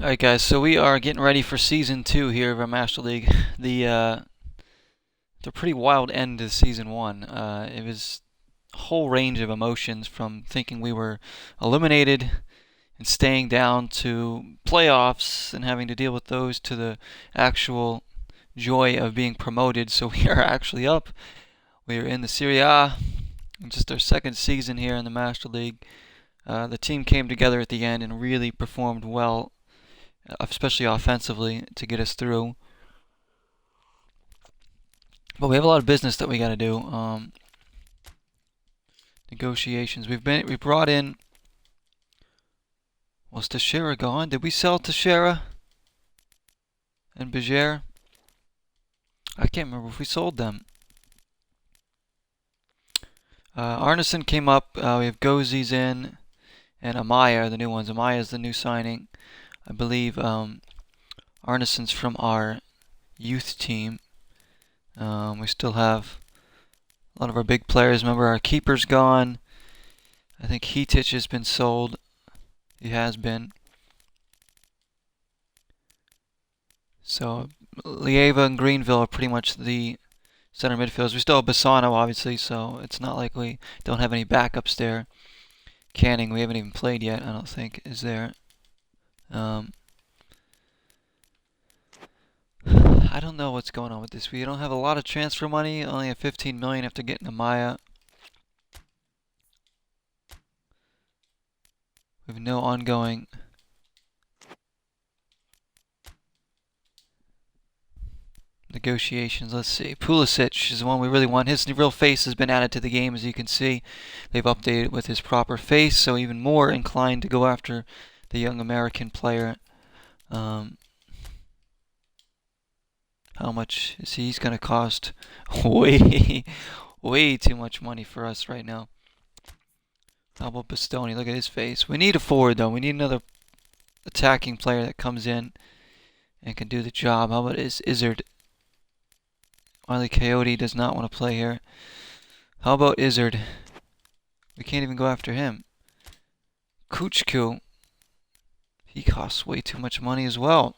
Alright guys, so we are getting ready for Season 2 here of our Master League. The pretty wild end to Season 1. It was a whole range of emotions from thinking we were eliminated and staying down to playoffs and having to deal with those to the actual joy of being promoted. So we are actually up. We are in the Serie A. Just our second season here in the Master League. The team came together at the end and really performed well, especially offensively, to get us through. But we have a lot of business that we got to do. Negotiations. We brought in. Was Teixeira gone? Did we sell Teixeira and Bejer? I can't remember if we sold them. Arneson came up. We have Gozzi's in, and Amaya, the new ones. Amaya is the new signing. I believe Arneson's from our youth team. We still have a lot of our big players. Remember, our keeper's gone. I think Hitich has been sold. He has been. So Lieva and Greenville are pretty much the center midfielders. We still have Bassano, obviously, so it's not like we don't have any backups there. Canning, we haven't even played yet, I don't think, is there. I don't know what's going on with this. We don't have a lot of transfer money, only have 15 million after getting Amaya. We have no ongoing negotiations. Let's see. Pulisic is the one we really want. His real face has been added to the game, as you can see. They've updated it with his proper face, so even more inclined to go after the young American player. How much is he? He's going to cost way too much money for us right now. How about Bastoni? Look at his face. We need a forward, though. We need another attacking player that comes in and can do the job. How about Izzard? Wiley Coyote does not want to play here. How about Izzard? We can't even go after him. Kuchku. He costs way too much money as well.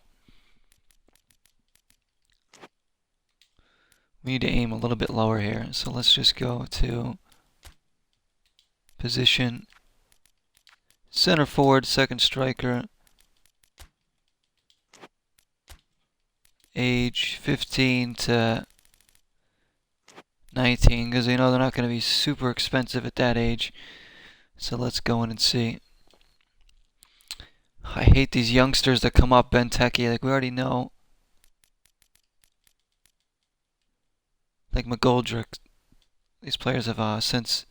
We need to aim a little bit lower here. So let's just go to position. Center forward, second striker. Age 15 to 19, because they know they're not going to be super expensive at that age. So let's go in and see. I hate these youngsters that come up, Benteke, like we already know. Like McGoldrick. These players have since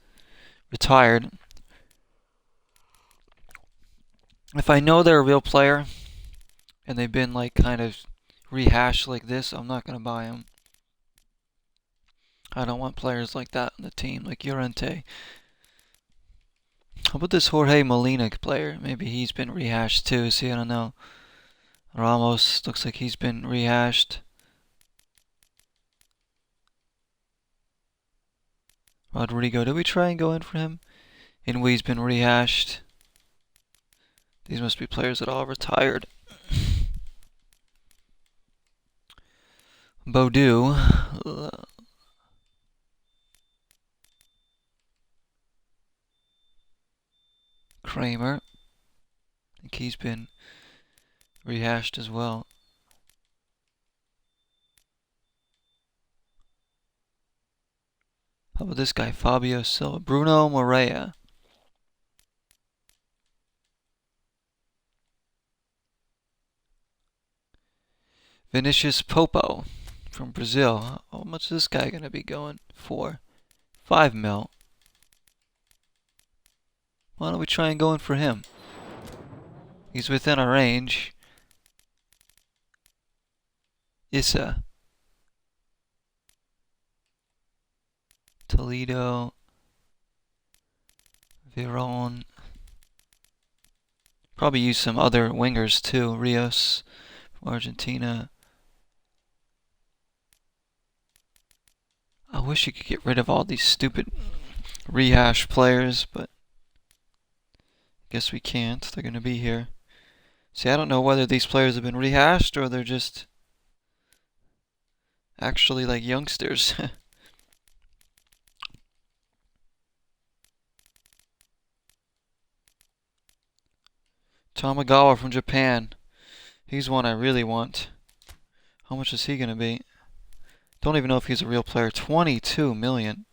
retired. If I know they're a real player, and they've been like kind of rehashed like this, I'm not going to buy them. I don't want players like that on the team, like Llorente. How about this Jorge Molina player? Maybe he's been rehashed too. See, I don't know. Ramos looks like he's been rehashed. Rodrigo, did we try and go in for him? Inouye's been rehashed. These must be players that all retired. Bodu. Kramer. I think he's been rehashed as well. How about this guy, Fabio Silva? Bruno Moreira. Vinicius Popo from Brazil. How much is this guy going to be going for? 5 mil. Why don't we try and go in for him? He's within our range. Issa. Toledo. Veron. Probably use some other wingers too. Rios from Argentina. I wish you could get rid of all these stupid rehash players, but I guess we can't. They're going to be here. See, I don't know whether these players have been rehashed or they're just actually like youngsters. Tamagawa from Japan. He's one I really want. How much is he going to be? Don't even know if he's a real player. 22 million.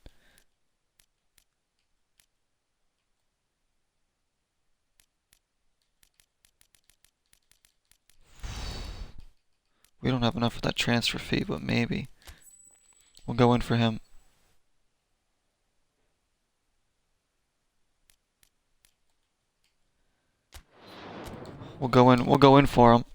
We don't have enough for that transfer fee, but maybe. We'll go in for him. We'll go in for him.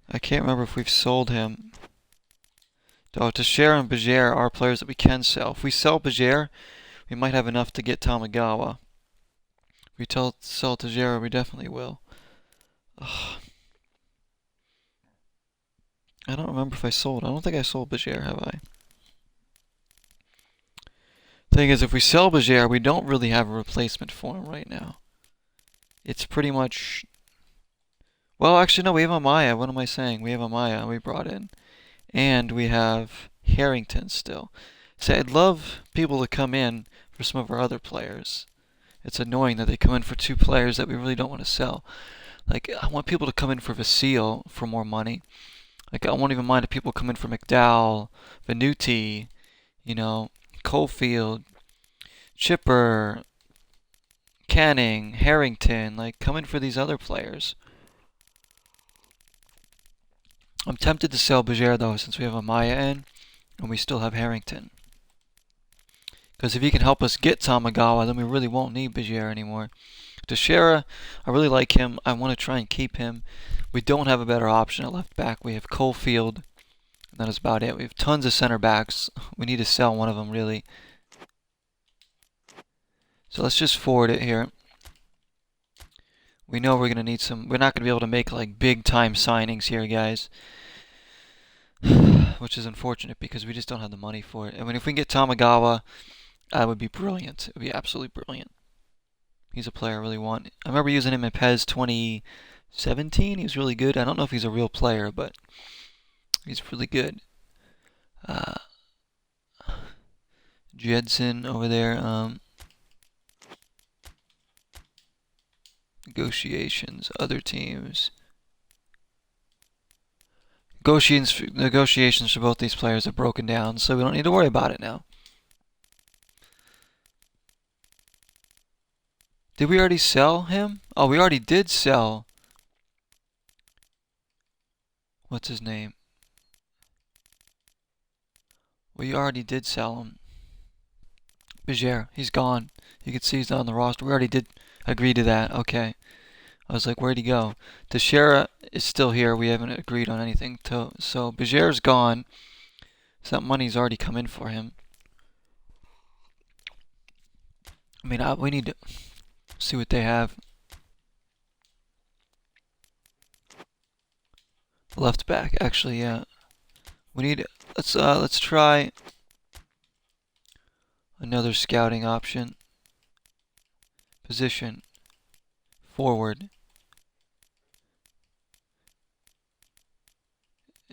I can't remember if we've sold him. Oh, Teixeira and Bajer are players that we can sell. If we sell Bajer, we might have enough to get Tamagawa. If we sell Teixeira, we definitely will. Ugh. I don't remember if I sold. I don't think I sold Bajer, have I? Thing is, if we sell Bajer, we don't really have a replacement for him right now. It's pretty much... Well, actually, no, we have Amaya. What am I saying? We have Amaya we brought in. And we have Harrington still. So I'd love people to come in for some of our other players. It's annoying that they come in for two players that we really don't want to sell. Like, I want people to come in for Vasile for more money. Like, I won't even mind if people come in for McDowell, Venuti, you know, Cofield, Chipper, Canning, Harrington. Like, come in for these other players. I'm tempted to sell Bajer, though, since we have Amaya in, and we still have Harrington. Because if he can help us get Tamagawa, then we really won't need Bajer anymore. Teixeira, I really like him. I want to try and keep him. We don't have a better option at left back. We have Cofield, and that is about it. We have tons of center backs. We need to sell one of them, really. So let's just forward it here. We know we're going to need some... We're not going to be able to make, like, big-time signings here, guys. Which is unfortunate because we just don't have the money for it. I mean, if we can get Tamagawa, that would be brilliant. It would be absolutely brilliant. He's a player I really want. I remember using him in PES 2017. He was really good. I don't know if he's a real player, but he's really good. Jedson over there. Negotiations, other teams. Negotiations for both these players have broken down, so we don't need to worry about it now. Did we already sell him? Oh, we already did sell. What's his name? We already did sell him. Bajer, he's gone. You can see he's not on the roster. We already did agree to that. Okay. I was like, where'd he go? Teixeira is still here. We haven't agreed on anything. So Bajer's gone. So that money's already come in for him. I mean, we need to see what they have. Left back, actually, yeah. We need. Let's try another scouting option. Position. Forward.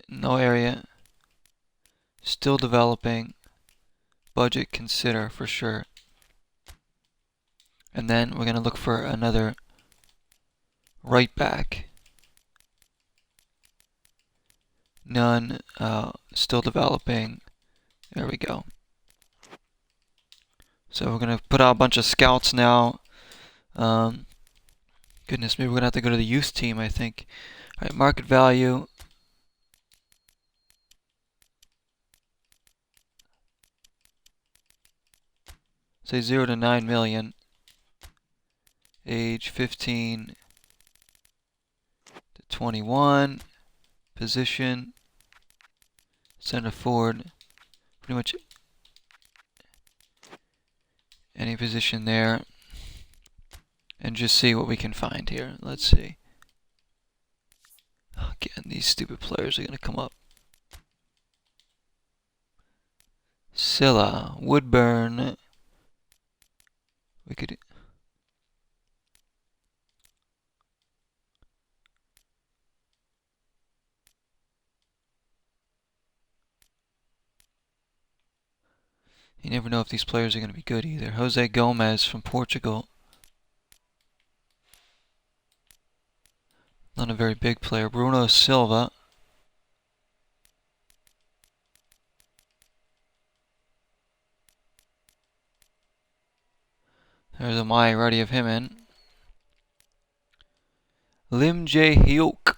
No area. Still developing. Budget consider for sure. And then we're going to look for another right back. None. Still developing. There we go. So we're going to put out a bunch of scouts now. Goodness, maybe we're going to have to go to the youth team, I think. Alright, market value. Say 0 to 9 million. Age 15 to 21. Position. Center forward. Pretty much any position there. And just see what we can find here. Let's see. Again, these stupid players are going to come up. Silla, Woodburn. We could. You never know if these players are going to be good either. Jose Gomez from Portugal. Not a very big player. Bruno Silva. There's a Mai, already of him in. Lim Jae Hyuk.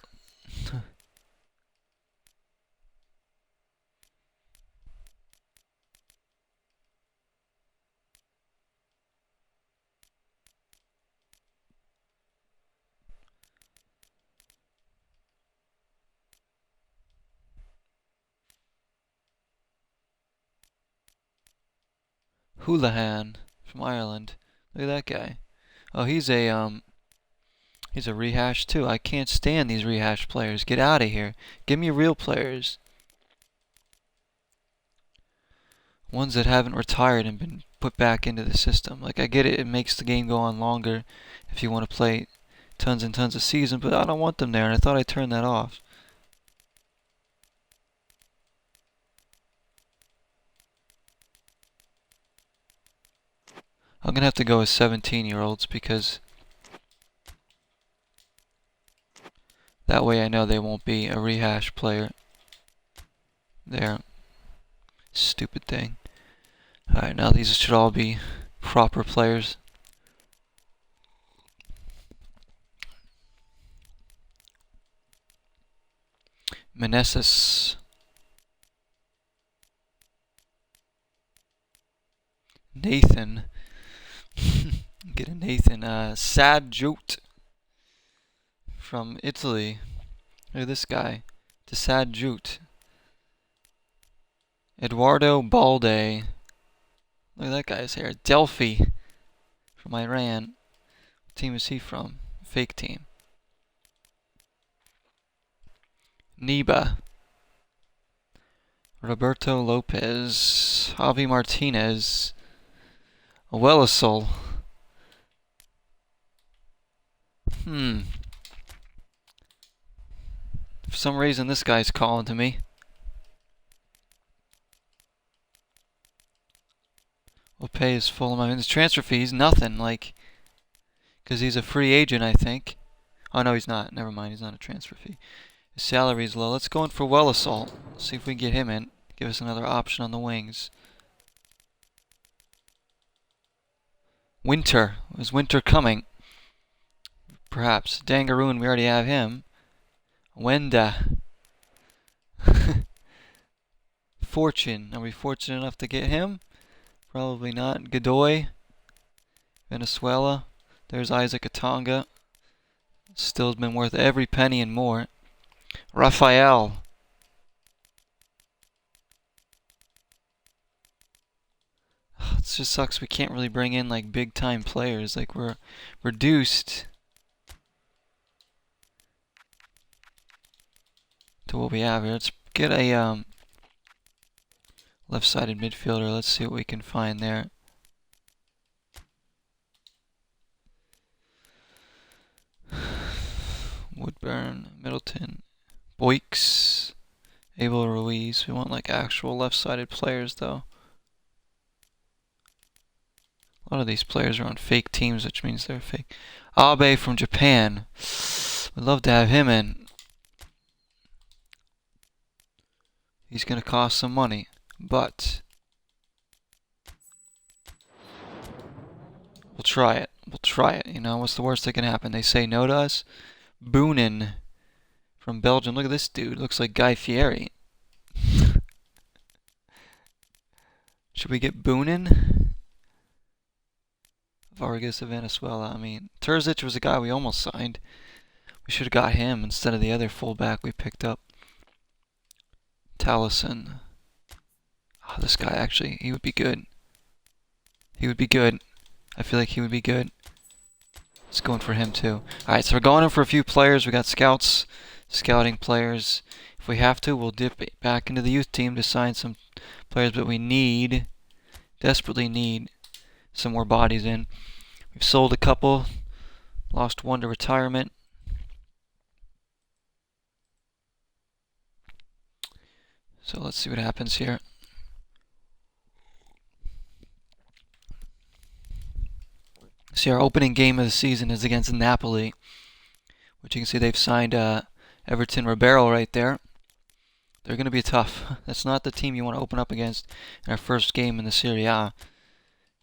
Houlihan from Ireland. Look at that guy. Oh, he's a rehash too. I can't stand these rehash players. Get out of here. Give me real players. Ones that haven't retired and been put back into the system. Like, I get it, it makes the game go on longer if you want to play tons and tons of season, but I don't want them there, and I thought I turned that off. I'm going to have to go with 17-year-olds because that way I know they won't be a rehash player. There. Stupid thing. Alright, now these should all be proper players. Meneses. Nathan. Get a Nathan. Sadjout from Italy. Look at this guy. Sadjout. Eduardo Balde. Look at that guy's hair. Delphi from Iran. What team is he from? Fake team. Niba. Roberto Lopez. Javi Martinez. Wellesley. For some reason, this guy's calling to me. We'll pay his full amount. His transfer fee is nothing, like, because he's a free agent, I think. Oh, no, he's not. Never mind, he's not a transfer fee. His salary's low. Let's go in for Wellesley. See if we can get him in. Give us another option on the wings. Winter. Is Winter coming? Perhaps. Dangaroon, we already have him. Wenda. Fortune. Are we fortunate enough to get him? Probably not. Godoy. Venezuela. There's Isaac Atonga. Still been worth every penny and more. Raphael. It just sucks we can't really bring in like big time players. Like, we're reduced to what we have here. Let's get a left-sided midfielder. Let's see what we can find there. Woodburn, Middleton, Boyks, Abel Ruiz. We want like actual left-sided players though. A lot of these players are on fake teams, which means they're fake. Abe from Japan. We'd love to have him in. He's going to cost some money, but we'll try it. We'll try it. You know, what's the worst that can happen? They say no to us. Boonen from Belgium. Look at this dude. Looks like Guy Fieri. Should we get Boonen? Vargas of Venezuela. I mean, Terzic was a guy we almost signed. We should have got him instead of the other fullback we picked up. Taliesin. Oh, this guy actually, he would be good. He would be good. I feel like he would be good. Let's go in for him too. Alright, so we're going in for a few players. We got scouts scouting players. If we have to, we'll dip back into the youth team to sign some players, but we desperately need some more bodies in. We've sold a couple, lost one to retirement. So let's see what happens here. See, our opening game of the season is against Napoli, which you can see they've signed Everton Ribeiro right there. They're going to be tough. That's not the team you want to open up against in our first game in the Serie A,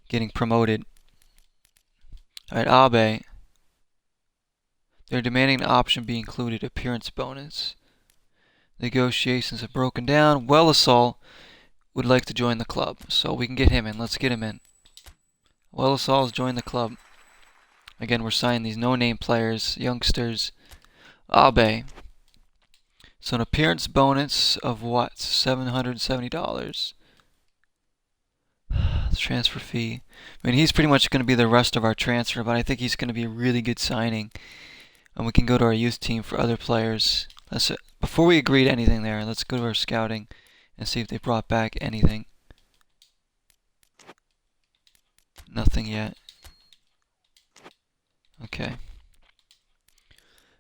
getting promoted. All right, Abe. They're demanding an option be included, appearance bonus. Negotiations have broken down. Wellesaal would like to join the club, so we can get him in. Let's get him in. Wellesaal has joined the club. Again, we're signing these no-name players, youngsters. Abe. So an appearance bonus of what? $770. The transfer fee. I mean, he's pretty much going to be the rest of our transfer, but I think he's going to be a really good signing. And we can go to our youth team for other players. Before we agree to anything there, let's go to our scouting and see if they brought back anything. Nothing yet. Okay.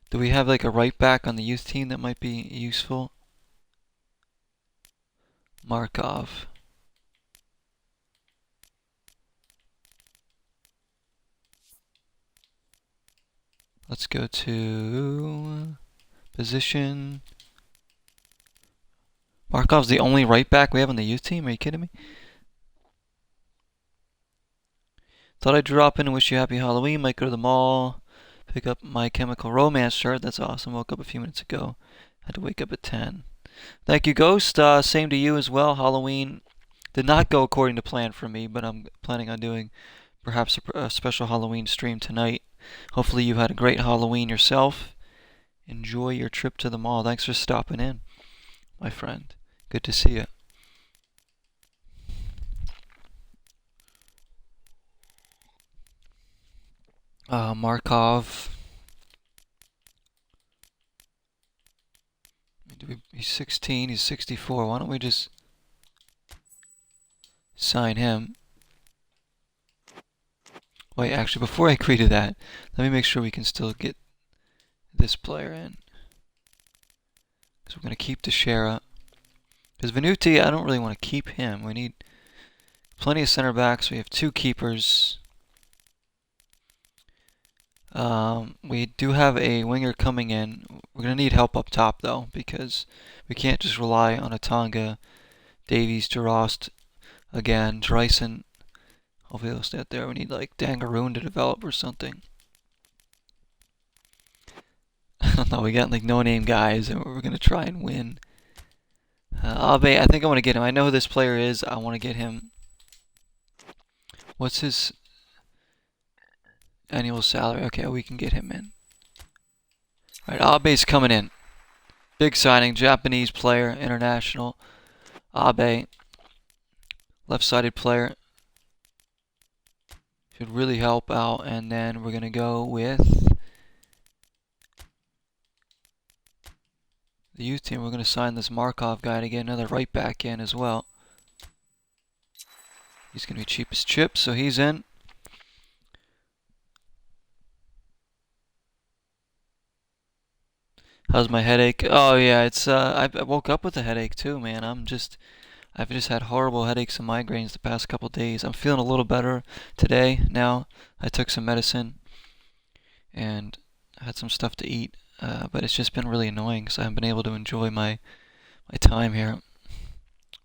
Do we have like a right back on the youth team that might be useful? Markov. Let's go to position. Markov's the only right back we have on the youth team? Are you kidding me? Thought I'd drop in and wish you happy Halloween. Might go to the mall, pick up My Chemical Romance shirt. That's awesome. Woke up a few minutes ago. Had to wake up at 10. Thank you, Ghost. Same to you as well. Halloween did not go according to plan for me, but I'm planning on doing perhaps a special Halloween stream tonight. Hopefully you had a great Halloween yourself. Enjoy your trip to the mall. Thanks for stopping in, my friend. Good to see you. Markov. He's 16, he's 64. Why don't we just sign him? Wait, actually, before I agree to that, let me make sure we can still get this player in. Because we're going to keep Teixeira. Because Venuti, I don't really want to keep him. We need plenty of center backs. We have 2 keepers. We do have a winger coming in. We're going to need help up top, though, because we can't just rely on Atanga, Davies, Jarost, again, Dreisen. Hopefully they'll stay out there. We need, like, Dangaroon to develop or something. I don't know, we got, like, no-name guys, and we're going to try and win. Abe, I think I want to get him. I know who this player is. I want to get him. What's his annual salary? Okay, we can get him in. Alright, Abe's coming in. Big signing, Japanese player, international. Abe, left-sided player. Should really help out. And then we're going to go with the youth team. We're going to sign this Markov guy to get another right back in as well. He's going to be cheap as chips, so he's in. How's my headache? Oh yeah, it's I woke up with a headache too, man. I've just had horrible headaches and migraines the past couple days. I'm feeling a little better today now. I took some medicine and had some stuff to eat, but it's just been really annoying because I haven't been able to enjoy my time here.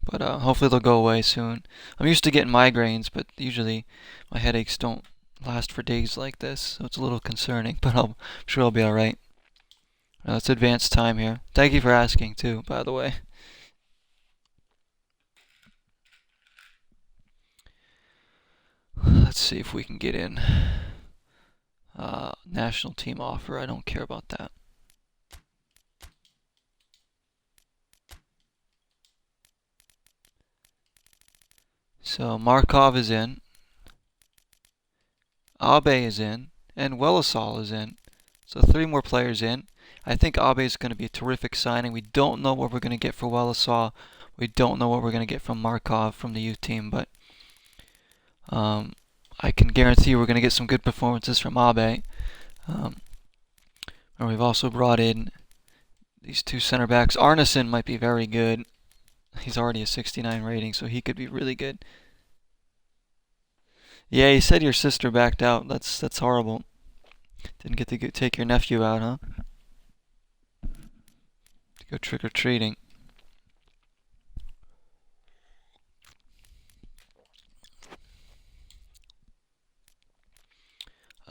But hopefully they'll go away soon. I'm used to getting migraines, but usually my headaches don't last for days like this, so it's a little concerning, but I'm sure I'll be alright. Let's advance time here. Thank you for asking too, by the way. Let's see if we can get in. National team offer, I don't care about that. So Markov is in. Abe is in. And Wellesaal is in. So 3 more players in. I think Abe is going to be a terrific signing. We don't know what we're going to get for Welasaw. We don't know what we're going to get from Markov from the youth team, but um, I can guarantee we're going to get some good performances from Abe. And we've also brought in these two center backs. Arneson might be very good. He's already a 69 rating, so he could be really good. Yeah, you said your sister backed out. That's horrible. Didn't get to take your nephew out, huh? To go trick-or-treating.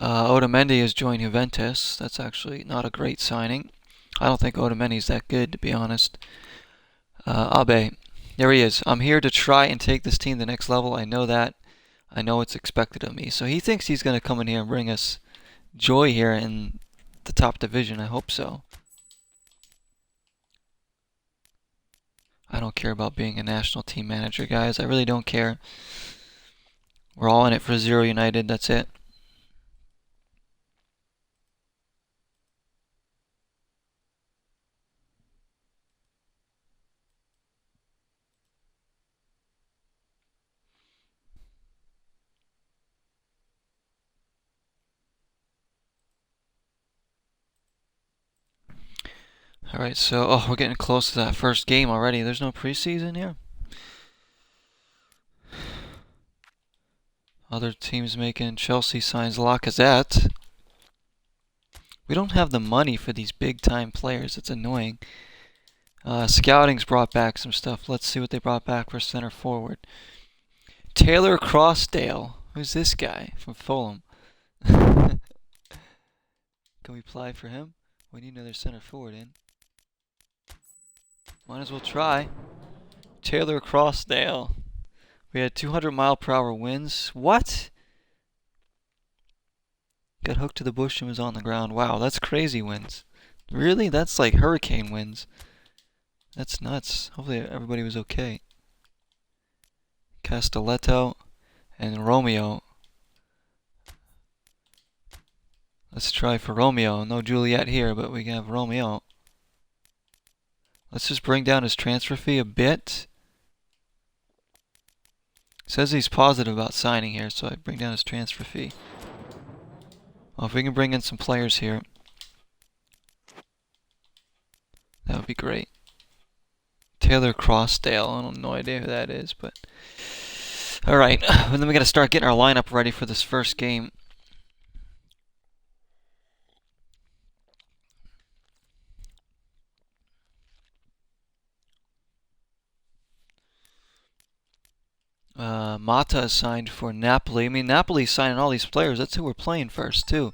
Otamendi has joined Juventus. That's actually not a great signing. I don't think Otamendi's that good, to be honest. Abe, there he is. I'm here to try and take this team to the next level. I know that. I know it's expected of me. So he thinks he's going to come in here and bring us joy here in the top division. I hope so. I don't care about being a national team manager, guys. I really don't care. We're all in it for 0 United. That's it. Alright, so, we're getting close to that first game already. There's no preseason here. Other teams making Chelsea signs Lacazette. We don't have the money for these big time players. It's annoying. Scouting's brought back some stuff. Let's see what they brought back for center forward. Taylor Crossdale. Who's this guy from Fulham? Can we apply for him? We need another center forward in. Might as well try. Taylor Crossdale. We had 200-mile-per-hour winds. What? Got hooked to the bush and was on the ground. Wow, that's crazy winds. Really? That's like hurricane winds. That's nuts. Hopefully everybody was okay. Castelletto and Romeo. Let's try for Romeo. No Juliet here, but we can have Romeo. Let's just bring down his transfer fee a bit. Says he's positive about signing here, so I bring down his transfer fee. Well, if we can bring in some players here, that would be great. Taylor Crossdale. I don't have no idea who that is, but alright. And then we got to start getting our lineup ready for this first game. Mata is signed for Napoli. I mean, Napoli's signing all these players. That's who we're playing first, too.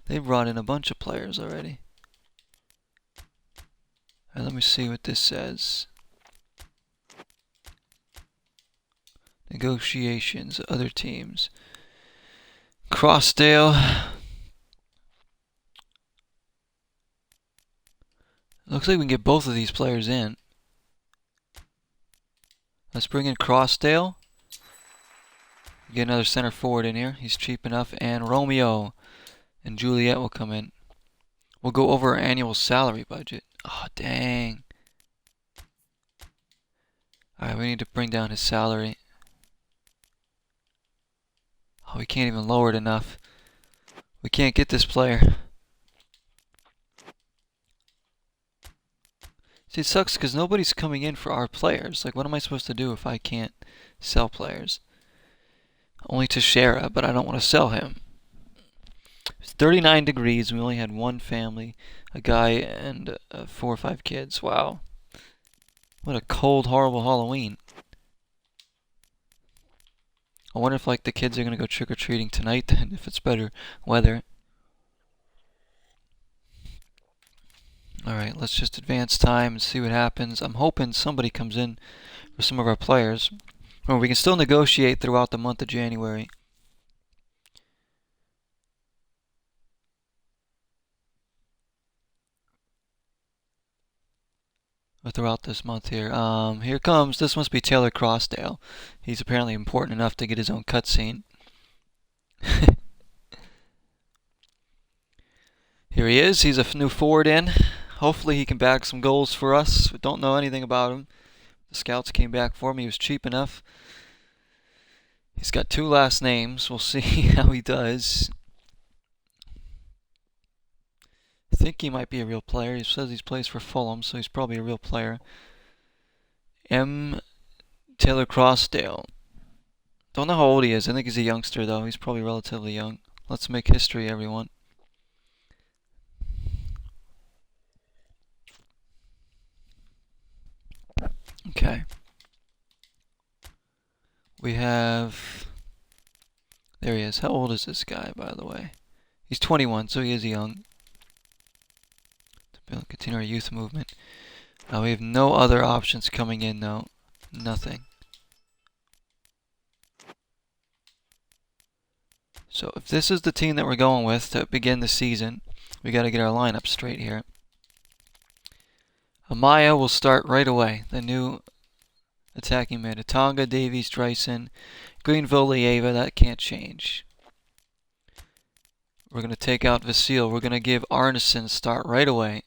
They brought in a bunch of players already. Alright, let me see what this says. Negotiations, other teams. Crossdale. Looks like we can get both of these players in. Let's bring in Crossdale. Get another center forward in here. He's cheap enough. And Romeo and Juliet will come in. We'll go over our annual salary budget. Oh, dang. Alright, we need to bring down his salary. Oh, we can't even lower it enough. We can't get this player. See, it sucks because nobody's coming in for our players. Like, what am I supposed to do if I can't sell players? Only Teixeira, but I don't want to sell him. It's 39 degrees. We only had one family, a guy and 4 or 5 kids. Wow. What a cold, horrible Halloween. I wonder if like the kids are going to go trick-or-treating tonight then, if it's better weather. Alright, let's just advance time and see what happens. I'm hoping somebody comes in for some of our players. Or we can still negotiate throughout the month of January. Or throughout this month here. Here comes, this must be Taylor Crossdale. He's apparently important enough to get his own cutscene. Here he is. He's a new forward in. Hopefully he can bag some goals for us. We don't know anything about him. The scouts came back for him. He was cheap enough. He's got 2 last names. We'll see how he does. I think he might be a real player. He says he plays for Fulham, so he's probably a real player. M. Taylor Crossdale. Don't know how old he is. I think he's a youngster, though. He's probably relatively young. Let's make history, everyone. Okay. We have... There he is. How old is this guy, by the way? He's 21, so he is young. To continue our youth movement. We have no other options coming in, though. Nothing. So if this is the team that we're going with to begin the season, we got to get our lineup straight here. Amaya will start right away. The new attacking mid. Atanga, Davies, Dreisen, Greenville, Lieva. That can't change. We're going to take out Vasil. We're going to give Arneson a start right away.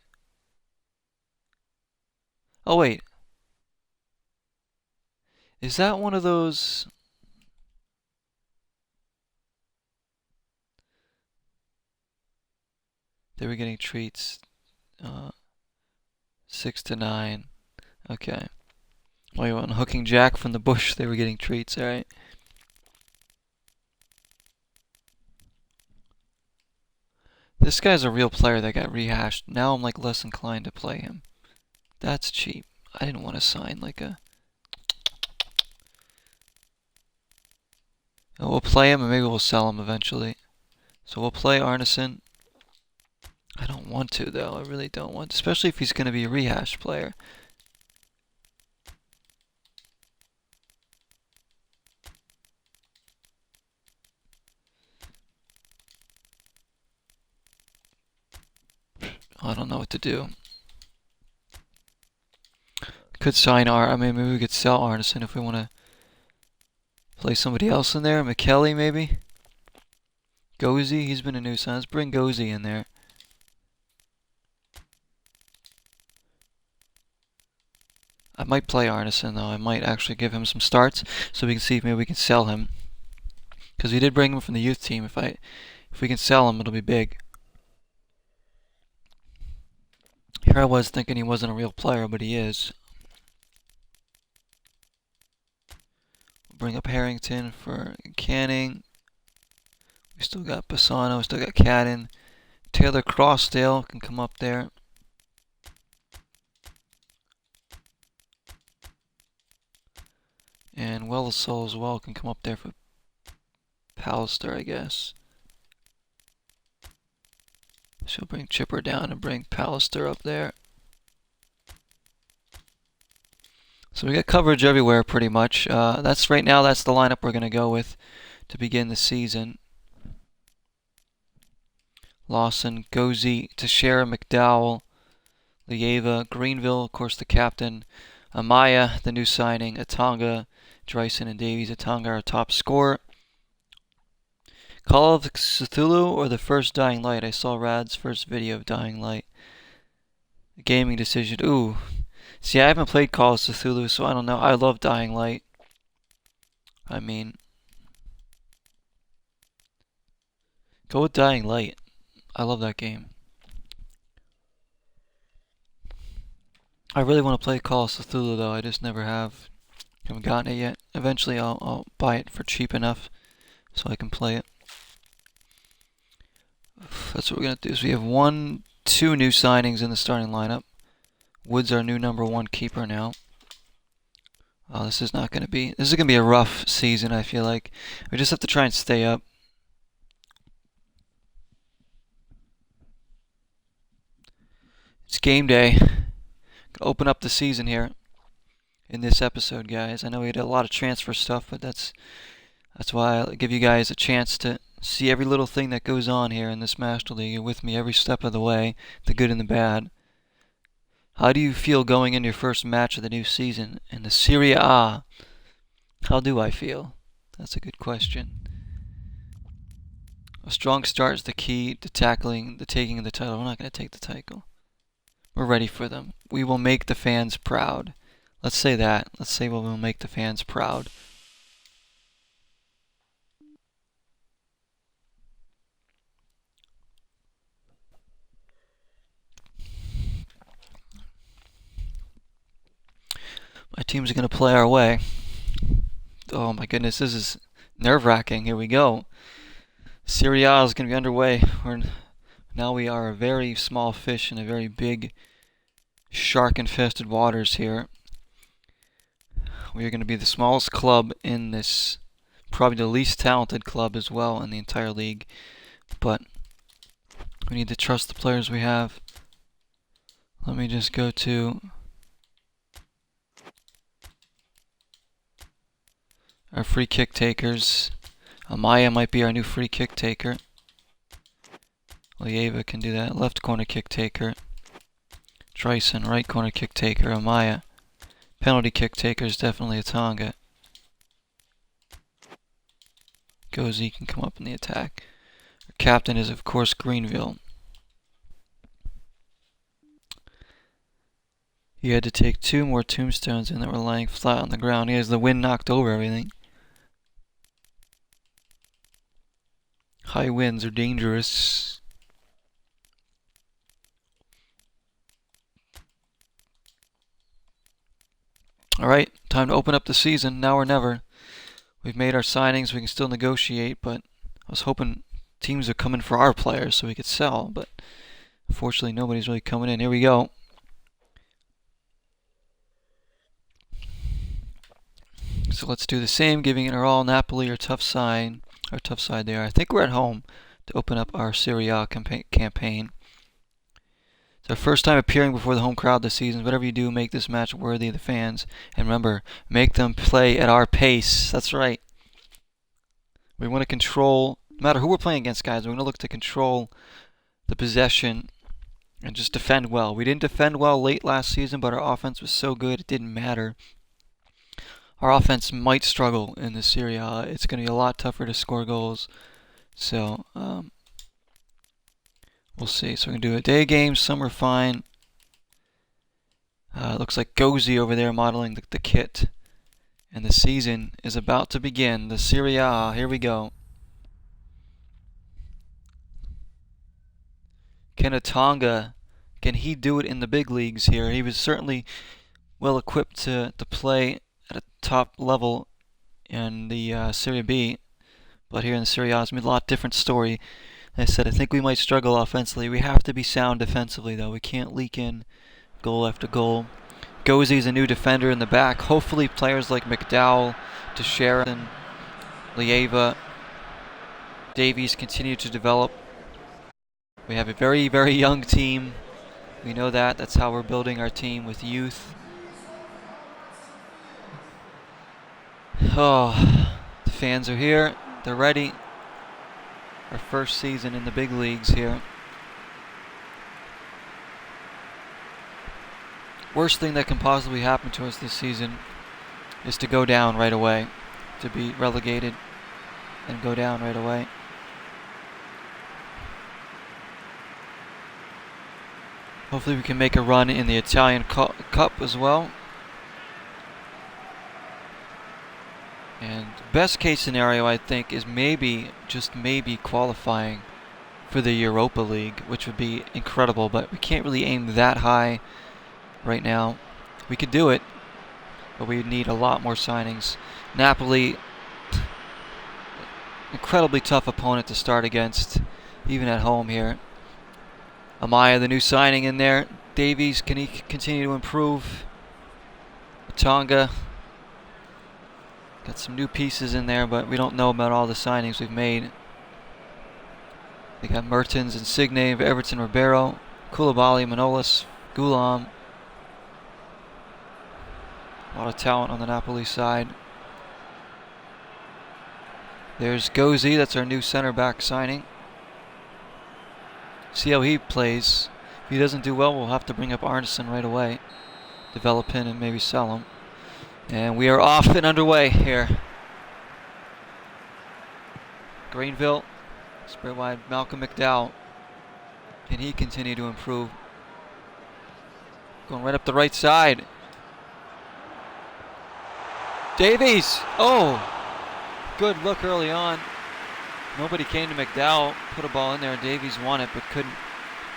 Oh, wait. Is that one of those... They were getting treats. 6 to 9. Okay. Well, you want hooking Jack from the bush. They were getting treats, alright. This guy's a real player that got rehashed. Now I'm like less inclined to play him. That's cheap. I didn't want to sign like a... We'll play him and maybe we'll sell him eventually. So we'll play Arneson. I don't want to, though. I really don't want to. Especially if he's going to be a rehash player. I don't know what to do. Could sign I mean, maybe we could sell Arneson if we want to play somebody else in there. McKelly, maybe? Gozy, he's been a new sign. Let's bring Gozy in there. I might play Arneson, though. I might actually give him some starts so we can see if maybe we can sell him. Because we did bring him from the youth team. If we can sell him, it'll be big. Here I was thinking he wasn't a real player, but he is. We'll bring up Harrington for Canning. We still got Bassano, we still got Cadden. Taylor Crossdale can come up there. And Wellesley as well can come up there for Pallister, I guess. She'll bring Chipper down and bring Pallister up there. So we got coverage everywhere pretty much. That's right now, that's the lineup we're going to go with to begin the season. Lawson, Gozy, Teixeira, McDowell, Lieva, Greenville, of course the captain, Amaya, the new signing, Atanga, Dreisen, and Davies. Atanga, our top scorer. Call of Cthulhu or the first Dying Light? I saw Rad's first video of Dying Light. Gaming decision. Ooh. See, I haven't played Call of Cthulhu, so I don't know. I love Dying Light. I mean, go with Dying Light. I love that game. I really want to play Call of Cthulhu, though. I just never have. Haven't gotten it yet. Eventually, I'll buy it for cheap enough so I can play it. That's what we're going to do. So we have 2 new signings in the starting lineup. Wood's our new #1 keeper now. This is going to be a rough season, I feel like. We just have to try and stay up. It's game day. Open up the season here in this episode, guys. I know we had a lot of transfer stuff, but that's why I give you guys a chance to see every little thing that goes on here in this Master League. You're with me every step of the way, the good and the bad. How do you feel going into your first match of the new season in the Serie A? How do I feel? That's a good question. A strong start is the key to tackling the taking of the title. We're not going to take the title. We're ready for them. We will make the fans proud. Let's say that. Let's say we will make the fans proud. My teams are going to play our way. Oh my goodness, this is nerve-wracking. Here we go. Serie A is going to be underway. Now we are a very small fish in a very big shark-infested waters here. We are going to be the smallest club in this, probably the least talented club as well in the entire league. But we need to trust the players we have. Let me just go to our free kick takers. Amaya might be our new free kick taker. Lieva can do that. Left corner kick taker. Tryson, right corner kick taker. Amaya. Penalty kick taker is definitely a Tonga. Gozi can come up in the attack. Our captain is, of course, Greenville. He had to take 2 more tombstones in that were lying flat on the ground. He has the wind knocked over everything. High winds are dangerous. Alright, time to open up the season, now or never. We've made our signings, we can still negotiate, but I was hoping teams are coming for our players so we could sell, but unfortunately nobody's really coming in. Here we go. So let's do the same, giving it our all. Napoli are tough side they are. I think we're at home to open up our Serie A campaign. It's our first time appearing before the home crowd this season. Whatever you do, make this match worthy of the fans. And remember, make them play at our pace. That's right. We want to control, no matter who we're playing against, guys, we're going to look to control the possession and just defend well. We didn't defend well late last season, but our offense was so good it didn't matter. Our offense might struggle in the Serie A. It's going to be a lot tougher to score goals. So, we'll see. So we're going to do a day game. Some are fine. Looks like Gozi over there modeling the kit. And the season is about to begin. The Serie A. Here we go. Can a Tonga, can he do it in the big leagues here? He was certainly well equipped to play at a top level in the Serie B. But here in the Serie A, it's a lot different story. As I said, I think we might struggle offensively. We have to be sound defensively, though. We can't leak in goal after goal. Gozi's a new defender in the back. Hopefully players like McDowell, DeSheridan, Lieva, Davies continue to develop. We have a very, very young team. We know that. That's how we're building our team, with youth. Oh, the fans are here. They're ready. Our first season in the big leagues here. Worst thing that can possibly happen to us this season is to go down right away. To be relegated and go down right away. Hopefully we can make a run in the Italian Cup as well. And best case scenario, I think, is maybe, just maybe, qualifying for the Europa League, which would be incredible, but we can't really aim that high right now. We could do it, but we need a lot more signings. Napoli, incredibly tough opponent to start against, even at home here. Amaya, the new signing in there. Davies, can he continue to improve? Tonga. Got some new pieces in there, but we don't know about all the signings we've made. They got Mertens, Insigne, Everton, Ribeiro, Koulibaly, Manolas, Gulam. A lot of talent on the Napoli side. There's Gozi, that's our new center back signing. See how he plays. If he doesn't do well, we'll have to bring up Arneson right away. Develop him and maybe sell him. And we are off and underway here. Greenville Spread wide, Malcolm McDowell. Can he continue to improve? Going right up the right side. Davies! Oh! Good look early on. Nobody came to McDowell. Put a ball in there. Davies won it, but couldn't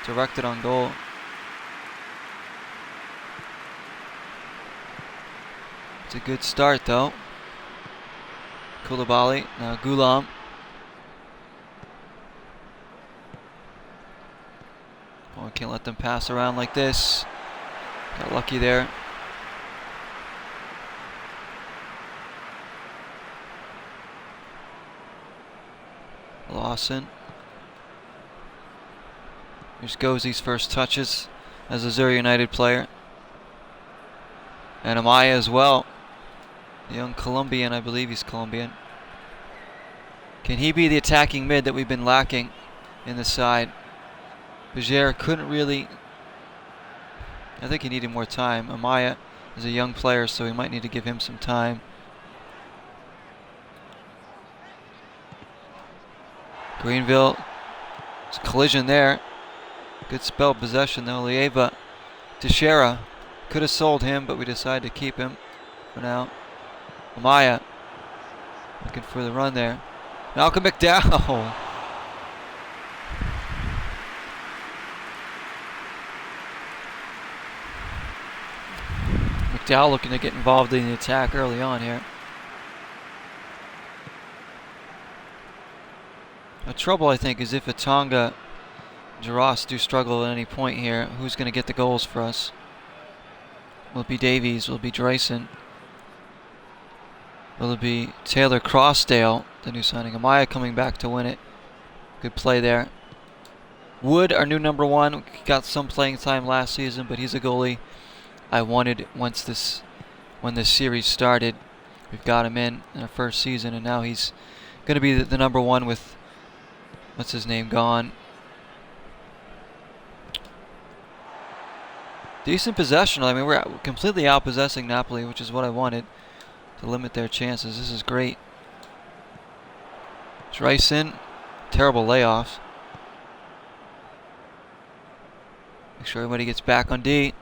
direct it on goal. It's a good start, though. Koulibaly, now Gulam. Oh, can't let them pass around like this. Got lucky there. Lawson. Here's Gozy's first touches as a Zurich United player. And Amaya as well. The young Colombian, I believe he's Colombian. Can he be the attacking mid that we've been lacking in the side? Bajere couldn't really... I think he needed more time. Amaya is a young player, so we might need to give him some time. Greenville, it's a collision there. Good spell possession though. Lieva, Teixeira, could have sold him, but we decided to keep him for now. Amaya, looking for the run there. Malcolm McDowell. McDowell looking to get involved in the attack early on here. The trouble, I think, is if Atonga, Jaros do struggle at any point here, who's going to get the goals for us? Will it be Davies? Will it be Dreyson? Will it be Taylor Crossdale, the new signing? Amaya coming back to win it. Good play there. Wood, our new number one, got some playing time last season, but he's a goalie I wanted when this series started. We've got him in our first season, and now he's going to be the number one with, what's his name, gone. Decent possession. I mean, we're completely outpossessing Napoli, which is what I wanted to limit their chances. This is great. Dreyson, terrible layoffs. Make sure everybody gets back on D.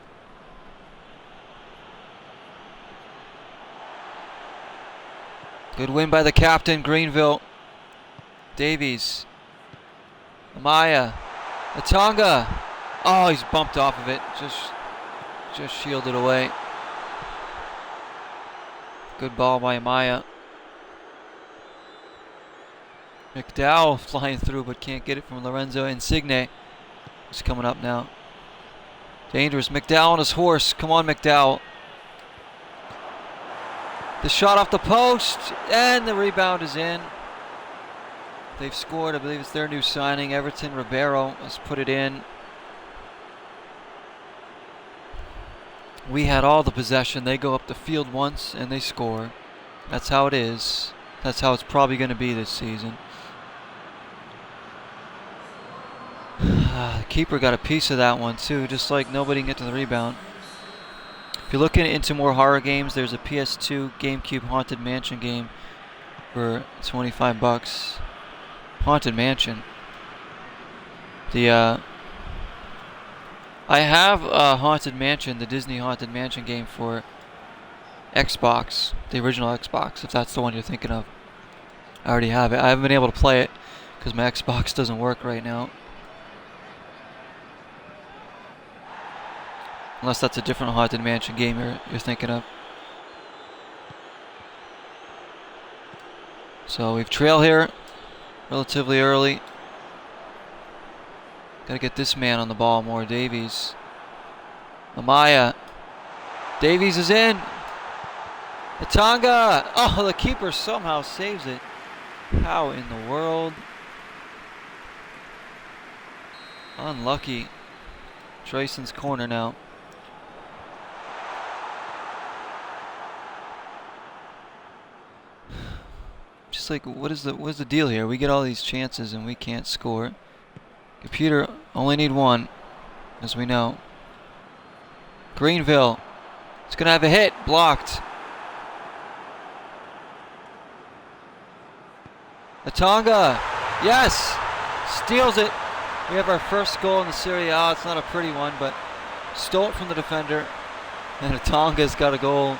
Good win by the captain, Greenville. Davies. Amaya. Atonga. Oh, he's bumped off of it. Just shielded away. Good ball by Amaya. McDowell flying through but can't get it from Lorenzo Insigne. He's coming up now. Dangerous. McDowell on his horse. Come on, McDowell. The shot off the post, and the rebound is in. They've scored. I believe it's their new signing. Everton Ribeiro has put it in. We had all the possession. They go up the field once, and they score. That's how it is. That's how it's probably going to be this season. The keeper got a piece of that one, too, just like nobody can get to the rebound. If you're looking into more horror games, there's a PS2 GameCube Haunted Mansion game for $25. Haunted Mansion. I have Haunted Mansion, the Disney Haunted Mansion game for Xbox, the original Xbox, if that's the one you're thinking of. I already have it. I haven't been able to play it because my Xbox doesn't work right now. Unless that's a different Haunted Mansion game you're thinking of. So we've trail here relatively early. Gotta get this man on the ball more. Davies. Amaya. Davies is in. Atonga. Oh, the keeper somehow saves it. How in the world? Unlucky. Dreyson's corner now. Just like, what is the deal here? We get all these chances and we can't score. Computer only need one, as we know. Greenville. It's gonna have a hit. Blocked. Atonga. Yes. Steals it. We have our first goal in the Serie A. It's not a pretty one, but stole it from the defender. And Atonga's got a goal.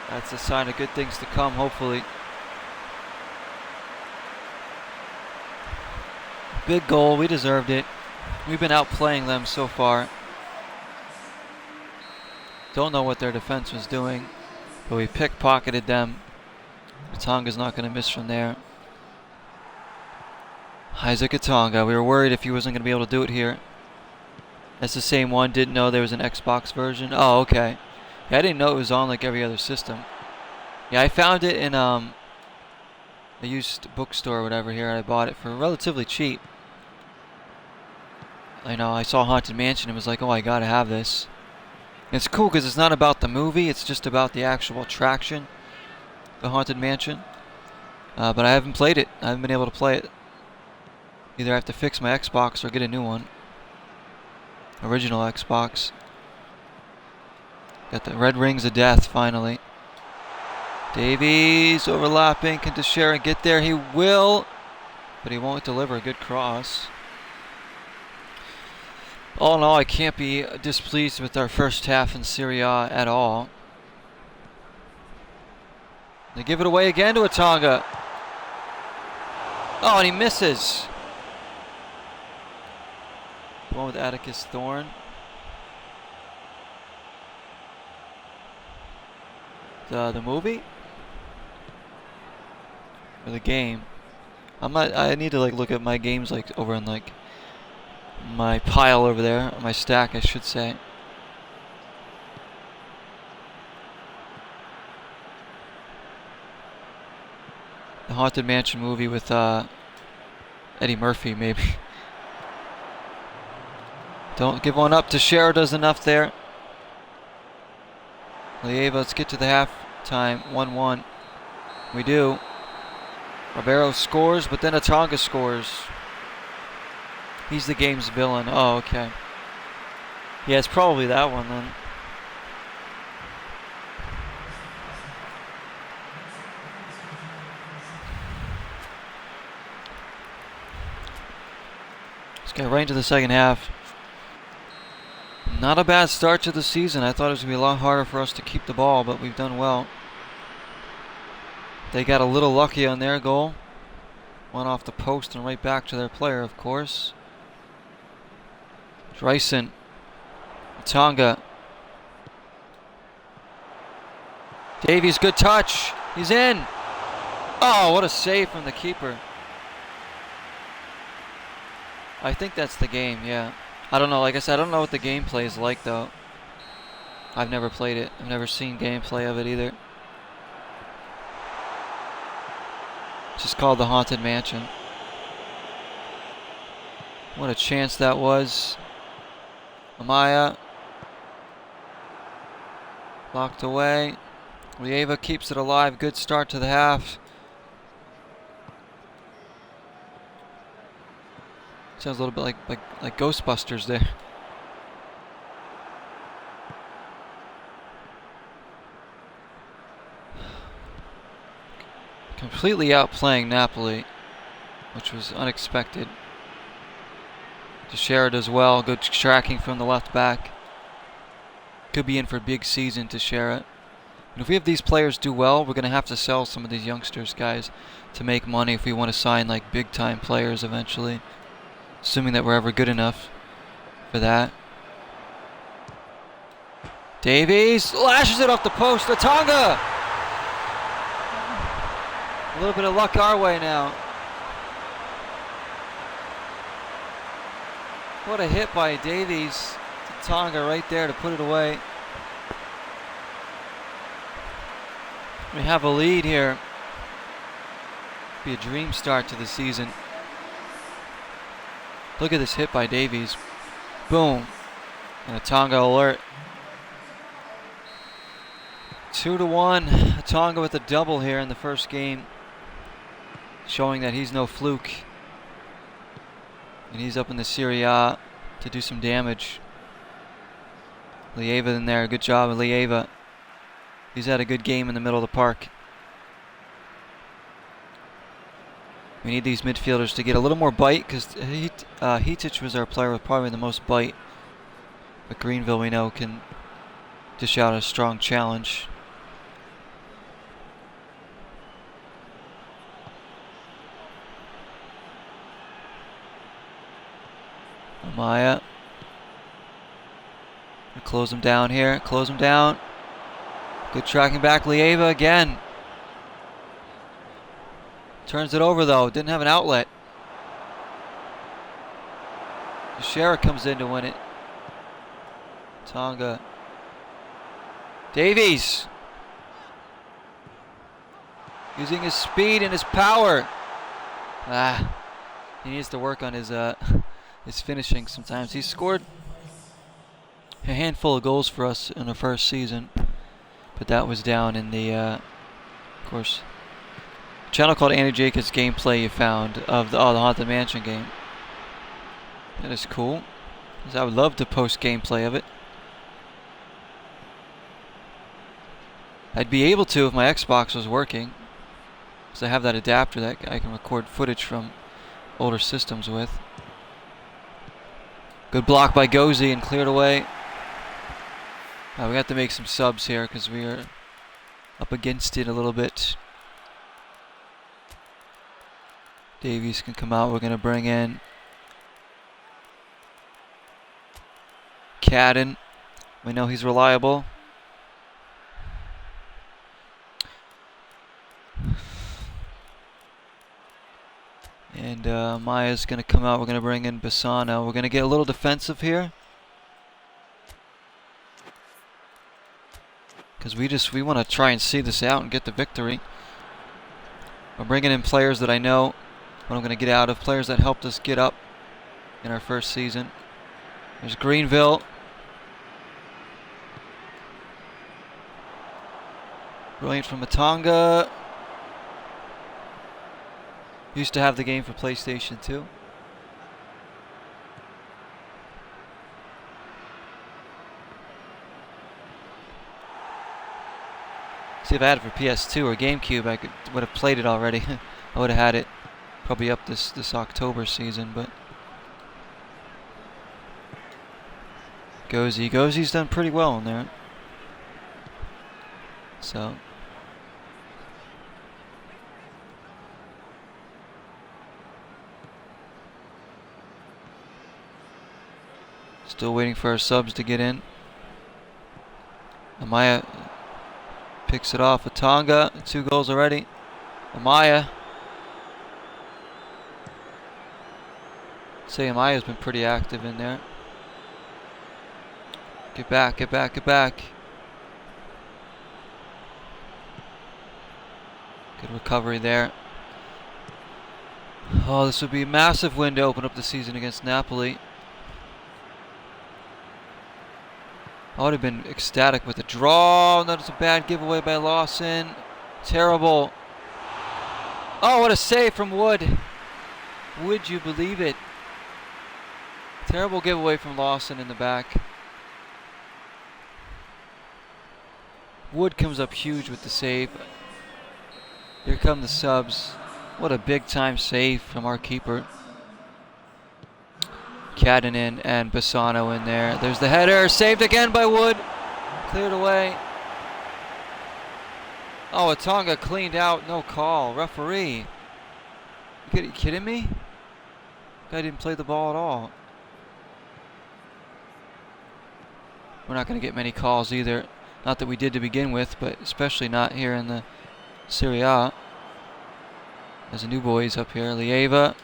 That's a sign of good things to come, hopefully. Big goal. We deserved it. We've been outplaying them so far. Don't know what their defense was doing, but we pickpocketed them. Atonga's not going to miss from there. Isaac Atonga. We were worried if he wasn't going to be able to do it here. That's the same one. Didn't know there was an Xbox version. Oh, okay. Yeah, I didn't know it was on like every other system. Yeah, I found it in a used bookstore or whatever here. I bought it for relatively cheap. I know, I saw Haunted Mansion and was like, oh, I gotta have this. And it's cool because it's not about the movie. It's just about the actual attraction, the Haunted Mansion. But I haven't played it. I haven't been able to play it. Either I have to fix my Xbox or get a new one. Original Xbox. Got the red rings of death, finally. Davies overlapping. Can Teixeira get there? He will, but he won't deliver a good cross. All in all, I can't be displeased with our first half in Serie A at all. They give it away again to Atonga. Oh, and he misses. One with Atticus Thorne. The movie? Or the game? I need to like look at my games like over in like my pile over there, my stack I should say. The Haunted Mansion movie with Eddie Murphy maybe. Don't give one up. Teixeira does enough there. Lieva, let's get to the halftime. 1-1. We do. Ribeiro scores, but then Atonga scores. He's the game's villain. Oh, okay. Yeah, it's probably that one then. Let's get right into the second half. Not a bad start to the season. I thought it was going to be a lot harder for us to keep the ball, but we've done well. They got a little lucky on their goal. Went off the post and right back to their player, of course. Dreisen. Atonga. Davies, good touch. He's in. Oh, what a save from the keeper. I think that's the game, yeah. I don't know, like I said, I don't know what the gameplay is like though. I've never played it. I've never seen gameplay of it either. It's just called the Haunted Mansion. What a chance that was. Amaya. Locked away. Lieva keeps it alive. Good start to the half. Sounds a little bit like Ghostbusters there. Completely outplaying Napoli, which was unexpected. Teixeira does well. Good tracking from the left back. Could be in for a big season, Teixeira. And if we have these players do well, we're going to have to sell some of these youngsters, guys, to make money if we want to sign like big-time players eventually. Assuming that we're ever good enough for that. Davies lashes it off the post. Atonga! A little bit of luck our way now. What a hit by Davies. Atonga right there to put it away. We have a lead here. Be a dream start to the season. Look at this hit by Davies. Boom. And Atonga alert. 2-1. Atonga with a double here in the first game. Showing that he's no fluke. And he's up in the Serie A to do some damage. Lieva in there. Good job, Lieva. He's had a good game in the middle of the park. We need these midfielders to get a little more bite, because Heatic was our player with probably the most bite. But Greenville, we know, can dish out a strong challenge. Amaya. Close him down here. Close him down. Good tracking back. Lieva again. Turns it over though. Didn't have an outlet. Teixeira comes in to win it. Tonga. Davies. Using his speed and his power. He needs to work on his finishing sometimes. He scored a handful of goals for us in the first season, but that was down in the, of course, channel called Andy Jacobs Gameplay you found of the Haunted Mansion game. That is cool, because I would love to post gameplay of it. I'd be able to if my Xbox was working, because I have that adapter that I can record footage from older systems with. Good block by Gozi and cleared away. We have to make some subs here because we are up against it a little bit. Davies can come out. We're going to bring in Cadden. We know he's reliable. And Maya's going to come out. We're going to bring in Bassano. We're going to get a little defensive here, because we want to try and see this out and get the victory. We're bringing in players that I know what I'm going to get out of, players that helped us get up in our first season. There's Greenville. Brilliant from Matonga. Used to have the game for PlayStation 2. See, if I had it for PS2 or GameCube, I would have played it already. I would have had it probably up this October season, but Gozi's done pretty well in there. So still waiting for our subs to get in. Amaya picks it off with Tonga. 2 goals already. Amaya. Say Amaya's been pretty active in there. Get back, get back, get back. Good recovery there. Oh, this would be a massive win to open up the season against Napoli. I would have been ecstatic with a draw. That was a bad giveaway by Lawson. Terrible. Oh, what a save from Wood. Would you believe it? Terrible giveaway from Lawson in the back. Wood comes up huge with the save. Here come the subs. What a big time save from our keeper. Cadden in and Bassano in there. There's the header. Saved again by Wood. Cleared away. Oh, Atonga cleaned out. No call. Referee. Are you kidding me? Guy didn't play the ball at all. We're not going to get many calls either. Not that we did to begin with, but especially not here in the Serie A. There's a new boys up here. Lieva.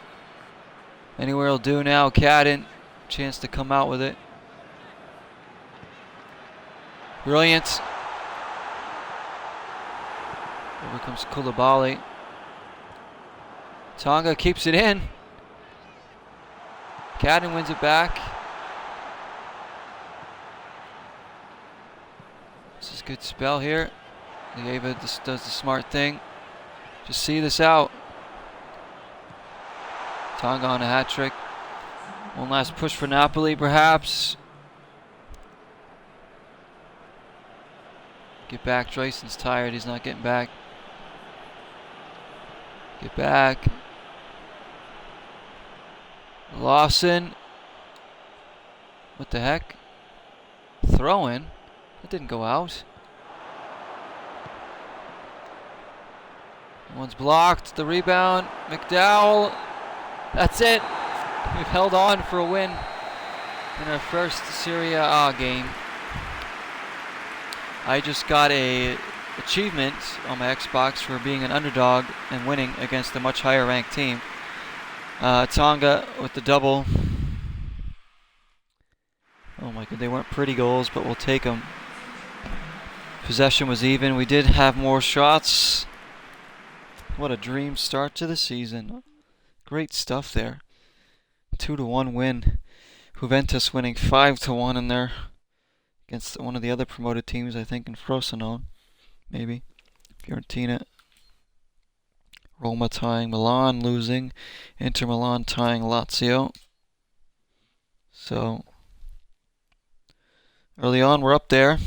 Anywhere will do now. Cadden. Chance to come out with it. Brilliant. Over comes Koulibaly. Tonga keeps it in. Cadden wins it back. This is a good spell here. Lieva just does the smart thing. Just see this out. Tonga on a hat trick. One last push for Napoli, perhaps. Get back. Dreyson's tired. He's not getting back. Get back. Lawson. What the heck? Throw in. That didn't go out. One's blocked. The rebound. McDowell. That's it. We've held on for a win in our first Serie A game. I just got a achievement on my Xbox for being an underdog and winning against a much higher ranked team. Tonga with the double. Oh my god, they weren't pretty goals, but we'll take them. Possession was even. We did have more shots. What a dream start to the season. Great stuff there. 2-1 win. Juventus winning 5-1 in there against one of the other promoted teams, I think, in Frosinone. Maybe. Fiorentina. Roma tying. Milan losing. Inter Milan tying Lazio. So, early on, we're up there.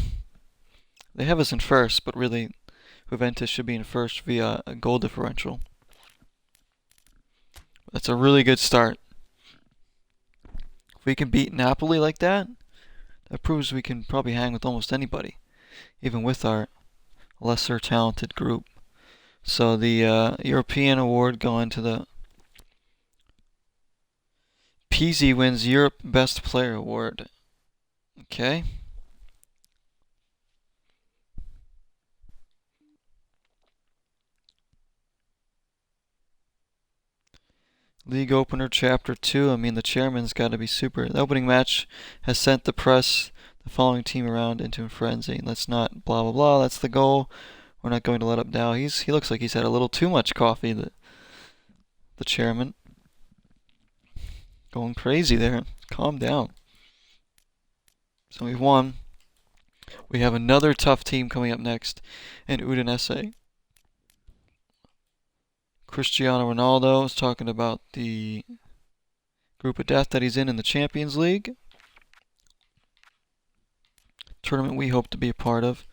They have us in first, but really, Juventus should be in first via a goal differential. That's a really good start. If we can beat Napoli like that, that proves we can probably hang with almost anybody, even with our lesser talented group. So the European award going to the Pizzi wins Europe Best Player Award. Okay. League opener, chapter 2. I mean, the chairman's got to be super. The opening match has sent the press, the following team around into a frenzy. Let's not blah blah blah. That's the goal. We're not going to let up now. He looks like he's had a little too much coffee. The chairman going crazy there. Calm down. So we've won. We have another tough team coming up next in Udinese. Cristiano Ronaldo is talking about the group of death that he's in the Champions League. Tournament we hope to be a part of.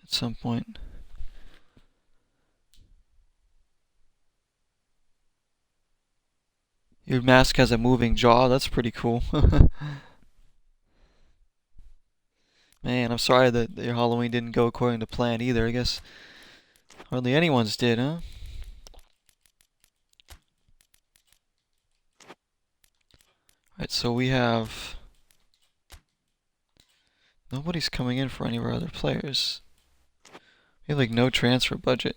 At some point. Your mask has a moving jaw. That's pretty cool. Man, I'm sorry that your Halloween didn't go according to plan either. I guess hardly anyone's did, huh? Alright, so we have... Nobody's coming in for any of our other players. We have like no transfer budget.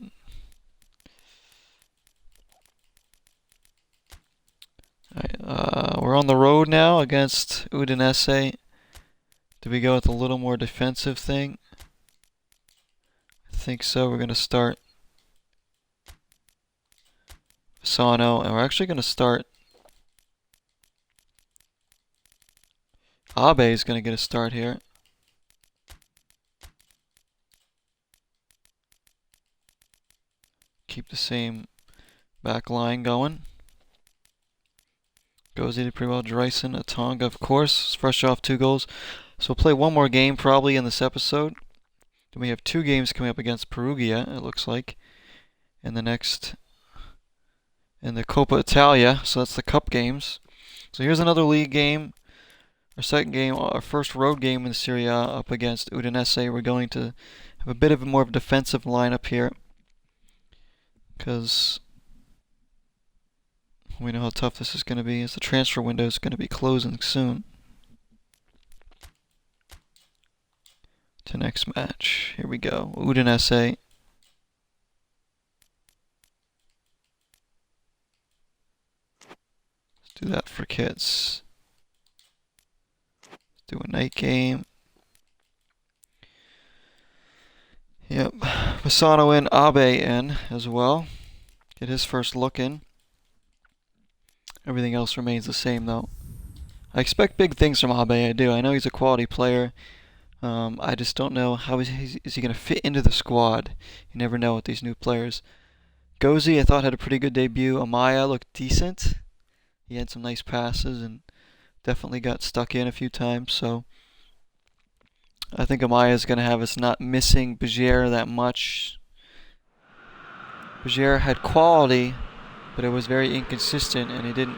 Alright, we're on the road now against Udinese. Do we go with a little more defensive thing? I think so. We're going to start Sano, and we're actually going to start Abe is going to get a start here. Keep the same back line going. Gozi did pretty well. Dreisen, Atonga, of course, fresh off 2 goals. So we'll play one more game probably in this episode. Then we have 2 games coming up against Perugia, it looks like. And the next in the Coppa Italia, so that's the cup games. So here's another league game. Our second game, our first road game in the Serie A up against Udinese. We're going to have a bit of a more defensive lineup here, because we know how tough this is going to be, as the transfer window is going to be closing soon. To next match. Here we go. Udinese. Let's do that for kids. Let's do a night game. Yep. Masano in, Abe in as well. Get his first look in. Everything else remains the same though. I expect big things from Abe, I do. I know he's a quality player. I just don't know how is he going to fit into the squad. You never know with these new players. Gozi, I thought, had a pretty good debut. Amaya looked decent. He had some nice passes and definitely got stuck in a few times. So I think Amaya is going to have us not missing Bajir that much. Berger had quality, but it was very inconsistent, and he didn't.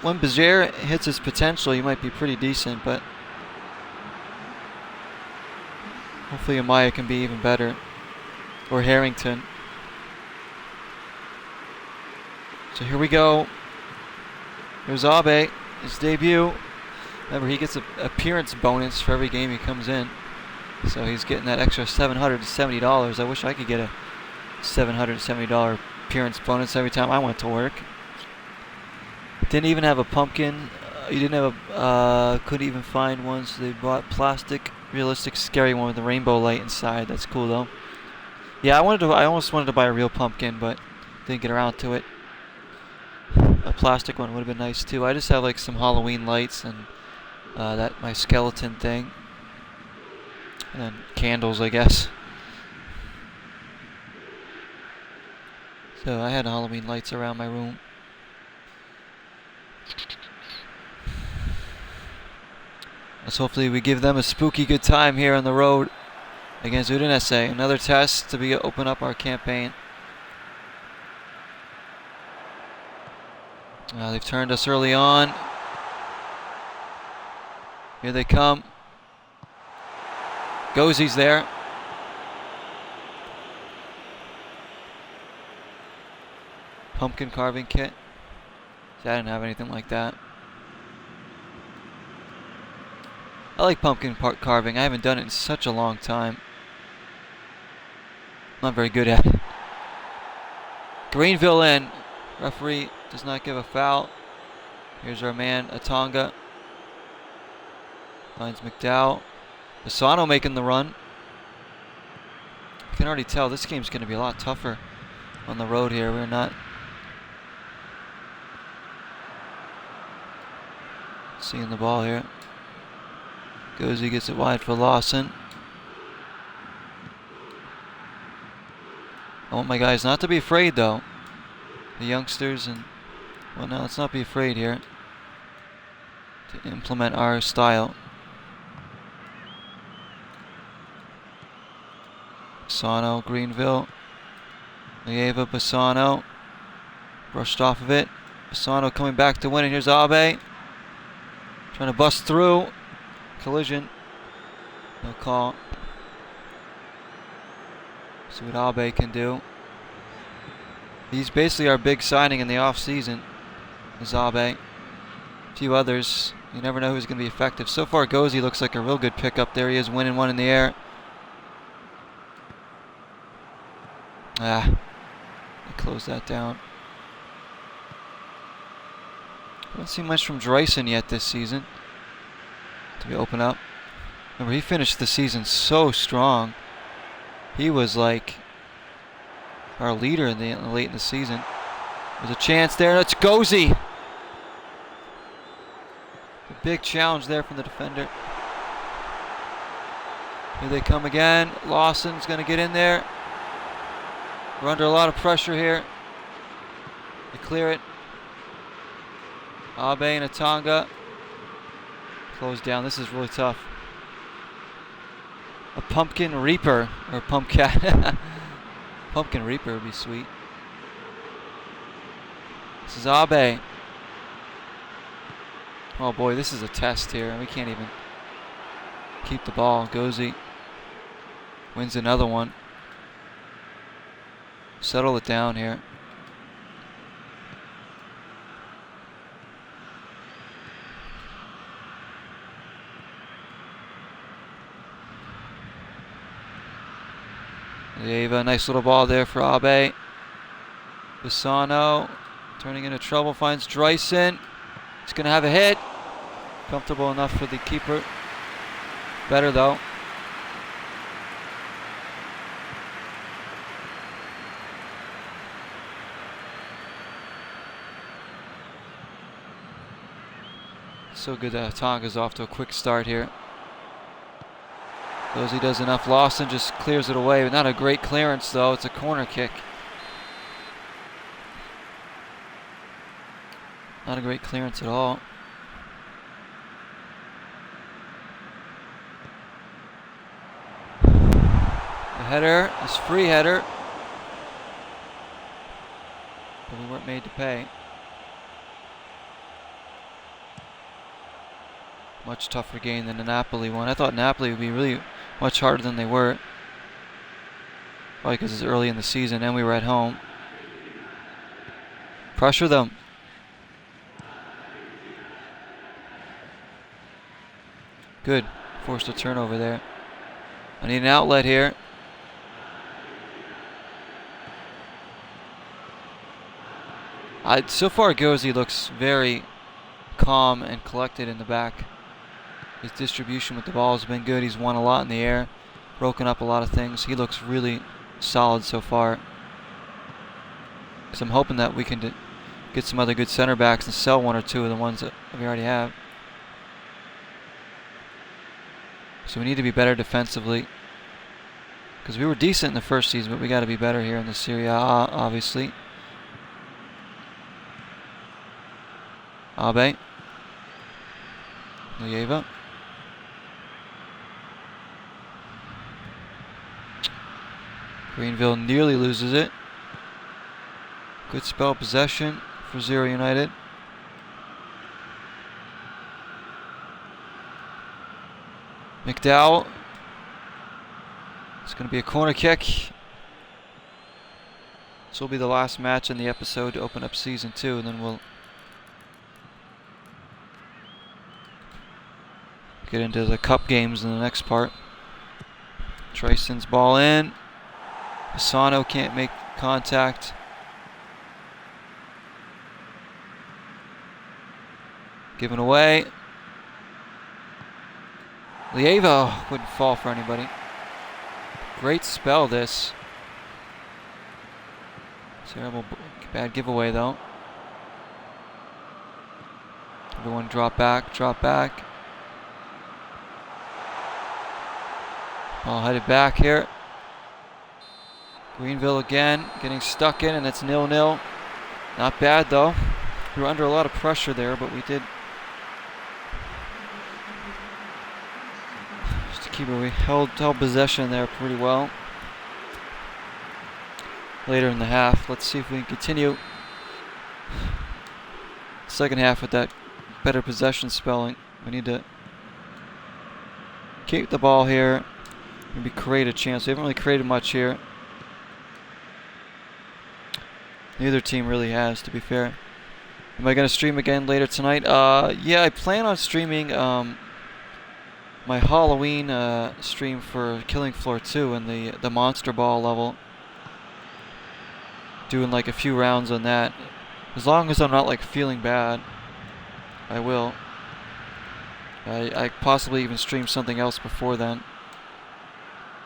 When Berger hits his potential, he might be pretty decent, but hopefully Amaya can be even better. Or Harrington. So here we go. Here's Abe, his debut. Remember, he gets an appearance bonus for every game he comes in. So he's getting that extra $770. I wish I could get a $770 appearance bonus every time I went to work. Didn't even have a pumpkin. You didn't have a, couldn't even find one, so they bought plastic, realistic, scary one with a rainbow light inside. That's cool though. Yeah, I almost wanted to buy a real pumpkin, but didn't get around to it. A plastic one would have been nice too. I just have like some Halloween lights and my skeleton thing, and then candles, I guess. So I had Halloween lights around my room. Let's hopefully we give them a spooky good time here on the road against Udinese. Another test to open up our campaign. They've turned us early on. Here they come. Gozzi's there. Pumpkin carving kit. See, I didn't have anything like that. I like pumpkin carving. I haven't done it in such a long time. Not very good at it. Greenville in. Referee does not give a foul. Here's our man, Atonga. Finds McDowell. Bassano making the run. I can already tell this game's going to be a lot tougher on the road here. We're not seeing the ball here. Gozzi gets it wide for Lawson. I want my guys not to be afraid though. The youngsters and whatnot, let's not be afraid here to implement our style. Bassano, Greenville. Lieva, Bassano. Brushed off of it. Bassano coming back to win it. Here's Abe. Trying to bust through. Collision. No call. See what Abe can do. He's basically our big signing in the off-season. Is Abe. A few others. You never know who's going to be effective. So far, Gozzi looks like a real good pickup. There he is, winning one in the air. I closed that down. I haven't seen much from Dreisen yet this season. To be open up. Remember, he finished the season so strong. He was like our leader late in the season. There's a chance there. That's Gozzi. A big challenge there from the defender. Here they come again. Lawson's going to get in there. We're under a lot of pressure here. They clear it. Abe and Atonga. Close down. This is really tough. A pumpkin reaper. Or pumpkin. Pumpkin reaper would be sweet. This is Abe. Oh boy, this is a test here. We can't even keep the ball. Gozzi wins another one. Settle it down here. Lieva, nice little ball there for Abe. Bassano turning into trouble, finds Dreisen. He's going to have a hit. Comfortable enough for the keeper. Better though. So good that Tonga's off to a quick start here. Gozzi does enough. Lawson just clears it away. Not a great clearance though. It's a corner kick. Not a great clearance at all. The header is free header. effort made to pay. Much tougher game than the Napoli one. I thought Napoli would be really much harder than they were. Probably because it's early in the season and we were at home. Pressure them. Good. Forced a turnover there. I need an outlet here. So far, Gozzi looks very calm and collected in the back. His distribution with the ball has been good. He's won a lot in the air, broken up a lot of things. He looks really solid so far. So I'm hoping that we can get some other good center backs and sell one or two of the ones that we already have. So we need to be better defensively. Because we were decent in the first season, but we got to be better here in the Serie A, obviously. Abe. Lieva. Greenville nearly loses it. Good spell of possession for Zero United. McDowell. It's going to be a corner kick. This will be the last match in the episode to open up season 2, and then we'll get into the cup games in the next part. Trayson's ball in. Asano can't make contact. Given away. Lieva wouldn't fall for anybody. Great spell this. Terrible, bad giveaway though. Everyone drop back, drop back. Ball headed back here. Greenville again, getting stuck in, and it's 0-0. Not bad though. We were under a lot of pressure there, but we did. Just to keep it, we held possession there pretty well. Later in the half, let's see if we can continue. Second half with that better possession spelling. We need to keep the ball here. Maybe create a chance. We haven't really created much here. Neither team really has, to be fair. Am I going to stream again later tonight? Yeah, I plan on streaming my Halloween stream for Killing Floor 2 and the Monster Ball level. Doing like a few rounds on that. As long as I'm not like feeling bad, I will. I possibly even stream something else before then.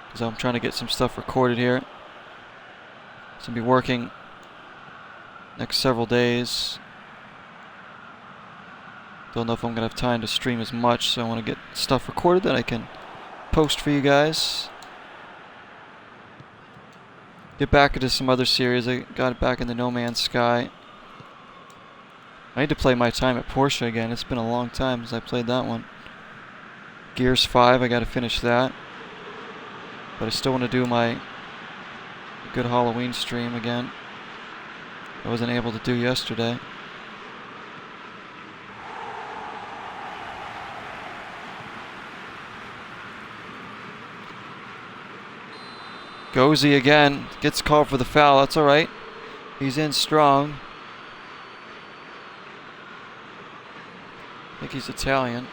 Because I'm trying to get some stuff recorded here. So I'll be working next several days. Don't know if I'm going to have time to stream as much, so I want to get stuff recorded that I can post for you guys. Get back into some other series. I got back into No Man's Sky. I need to play My Time at Porsche again. It's been a long time since I played that one. Gears 5, I got to finish that. But I still want to do my good Halloween stream again. I wasn't able to do yesterday. Gozzi again, gets called for the foul, that's alright. He's in strong. I think he's Italian.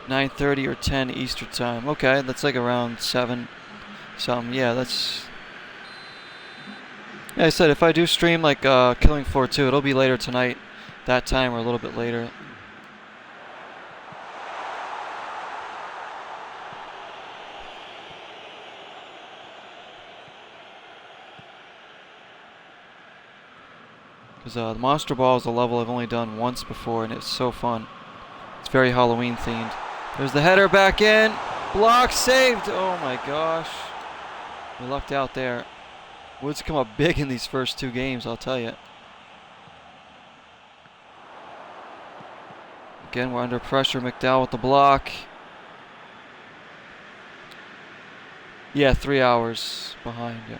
9:30 or 10 Eastern time. Okay, that's like around 7 something. Yeah, that's... Yeah, I said if I do stream like Killing Floor 2, it'll be later tonight. That time or a little bit later. Because the Monster Ball is a level I've only done once before, and it's so fun. It's very Halloween themed. There's the header back in. Block saved. Oh my gosh. We lucked out there. Woods come up big in these first 2 games, I'll tell you. Again, we're under pressure. McDowell with the block. Yeah, 3 hours behind. Yeah.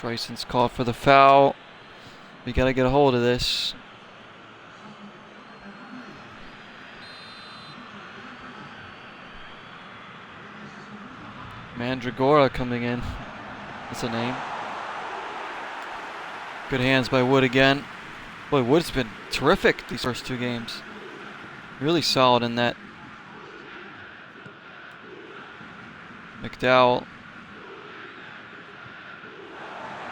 Dryson's called for the foul. We got to get a hold of this. Mandragora coming in. That's a name. Good hands by Wood again. Boy, Wood's been terrific these first 2 games. Really solid in that. McDowell.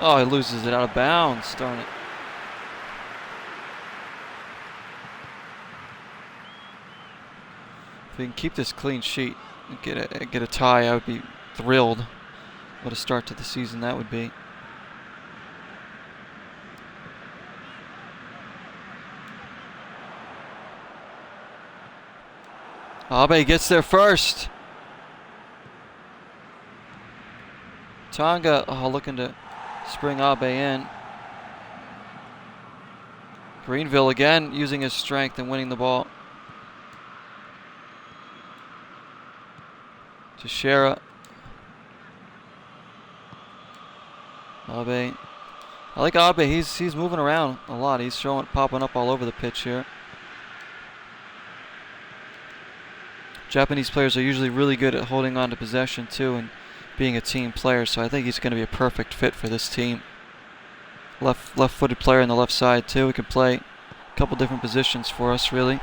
Oh, he loses it out of bounds. Darn it. If we can keep this clean sheet and get a tie, I would be thrilled. What a start to the season that would be. Abe gets there first. Tonga looking to spring Abe in. Greenville again using his strength and winning the ball. Teixeira. Abe. I like Abe. He's moving around a lot. He's popping up all over the pitch here. Japanese players are usually really good at holding on to possession too and being a team player, so I think he's going to be a perfect fit for this team. Left-footed player on the left side too. He can play a couple different positions for us, really.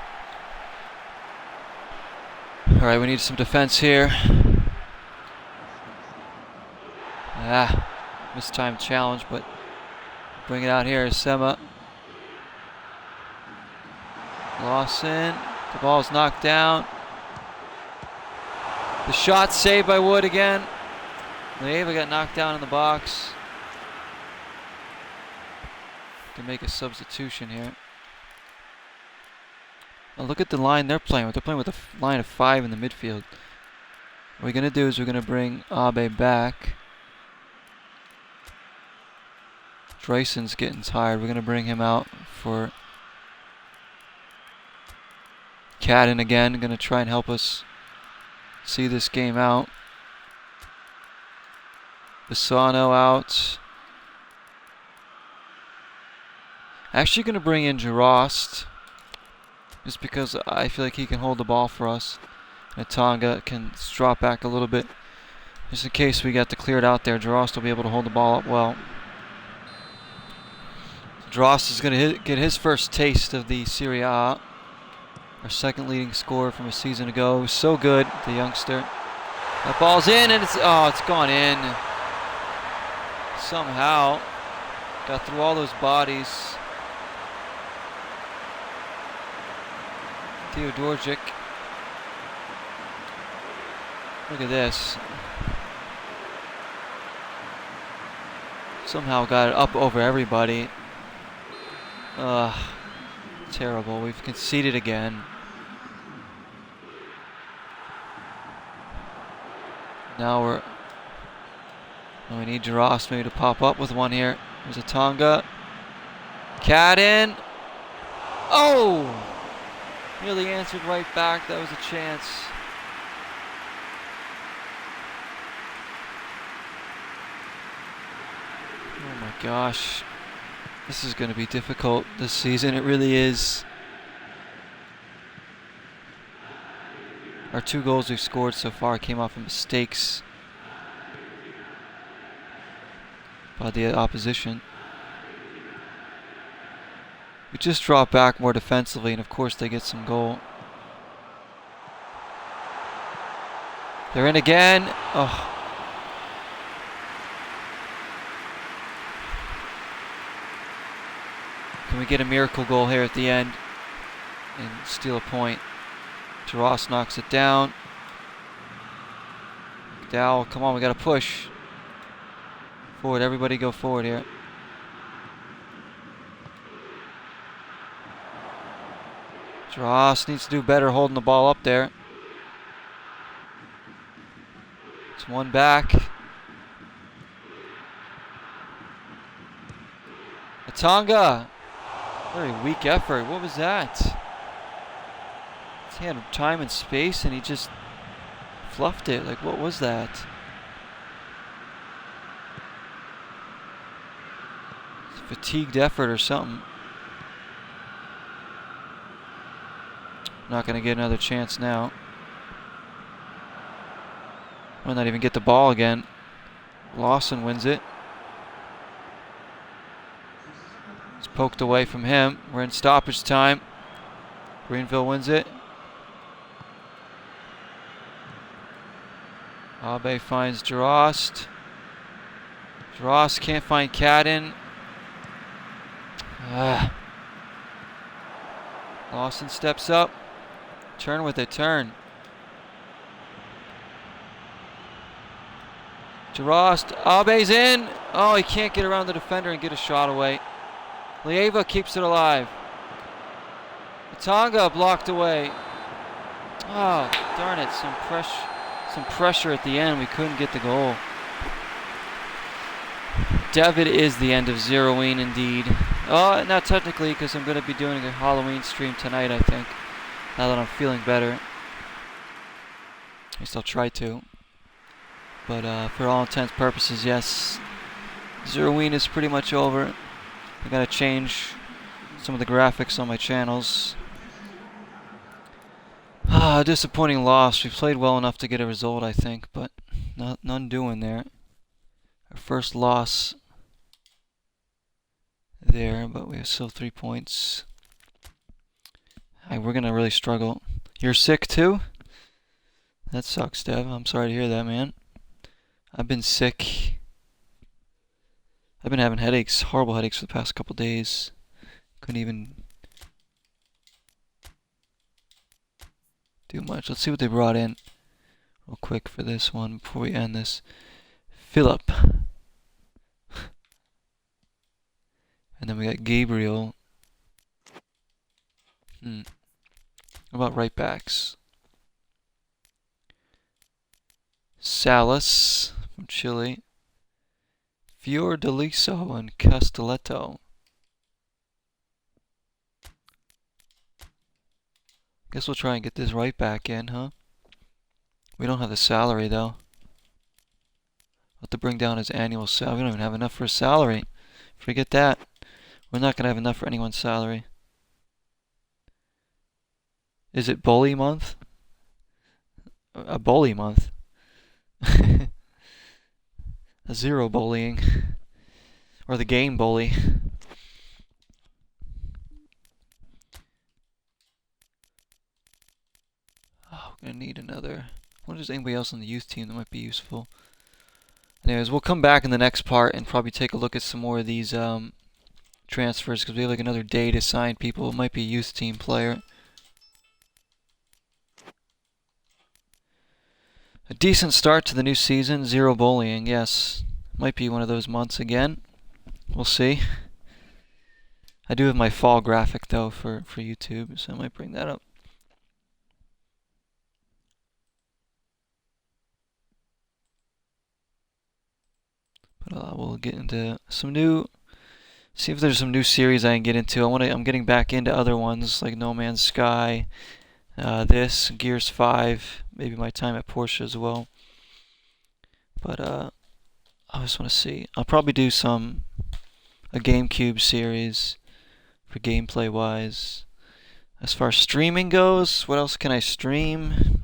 All right, we need some defense here. Mistimed challenge, but bring it out here. Sema. Lawson. The ball's knocked down. The shot saved by Wood again. Leiva got knocked down in the box. Can make a substitution here. Now look at the line they're playing with. They're playing with a line of 5 in the midfield. What we're going to do is we're going to bring Abe back. Dryson's getting tired. We're going to bring him out for Cadden again. Going to try and help us see this game out. Bassano out. Actually going to bring in Girost, just because I feel like he can hold the ball for us. And Tonga can drop back a little bit. Just in case we got to clear it out there, Girost will be able to hold the ball up well. Girost is going to get his first taste of the Serie A. Our second leading scorer from a season ago. So good, the youngster. That ball's in, and it's gone in. Somehow got through all those bodies. Teodorczyk. Look at this. Somehow got it up over everybody. Terrible. We've conceded again. Now we need Girost maybe to pop up with one here. There's a Tonga. Cadden. Oh! Nearly answered right back. That was a chance. Oh my gosh. This is going to be difficult this season. It really is. Our 2 goals we've scored so far came off of mistakes by the opposition. We just drop back more defensively, and of course they get some goal. They're in again. Oh. Can we get a miracle goal here at the end and steal a point? Girost knocks it down. McDowell, come on, we got to push. Forward, everybody go forward here. Girost needs to do better holding the ball up there. It's one back. Tonga. Very weak effort. What was that? He had time and space and he just fluffed it. Like, what was that? fatigued effort or something. Not going to get another chance now. Might not even get the ball again. Lawson wins it. It's poked away from him. We're in stoppage time. Greenville wins it. Abe finds Jarost. Jarost can't find Cadden. Lawson steps up. Turn with it, turn. Jarost, Abe's in. Oh, he can't get around the defender and get a shot away. Lieva keeps it alive. Tonga blocked away. Oh, darn it, some pressure at the end. We couldn't get the goal. David is the end of Zeroing indeed. Oh, not technically, because I'm going to be doing a Halloween stream tonight, I think. Now that I'm feeling better. At least I'll try to. But for all intents and purposes, yes. Zeroing is pretty much over. I gotta change some of the graphics on my channels. Disappointing loss. We played well enough to get a result, I think, but none doing there. Our first loss there, but we have still 3 points. We're gonna really struggle. You're sick too? That sucks, Dev. I'm sorry to hear that, man. I've been sick. I've been having headaches, horrible headaches for the past couple days. Couldn't even do much. Let's see what they brought in real quick for this one before we end this. Philip. And then we got Gabriel. What about right backs? Salas from Chile. Fiordaliso and Castelletto. Guess we'll try and get this right back in, huh? We don't have the salary though. We'll have to bring down his annual salary. We don't even have enough for his salary. Forget that. We're not going to have enough for anyone's salary. Is it bully month? A bully month. A zero bullying. Or the game bully. Oh, we're going to need another. I wonder if there's anybody else on the youth team that might be useful. Anyways, we'll come back in the next part and probably take a look at some more of these transfers because we have like another day to sign people. It might be a youth team player. A decent start to the new season. Zero bullying, yes. Might be one of those months again. We'll see. I do have my fall graphic though for YouTube, so I might bring that up. But we'll get into some new. See if there's some new series I can get into. I'm getting back into other ones like No Man's Sky, this Gears 5, maybe my time at Porsche as well. But I just want to see. I'll probably do a GameCube series for gameplay wise. As far as streaming goes, what else can I stream?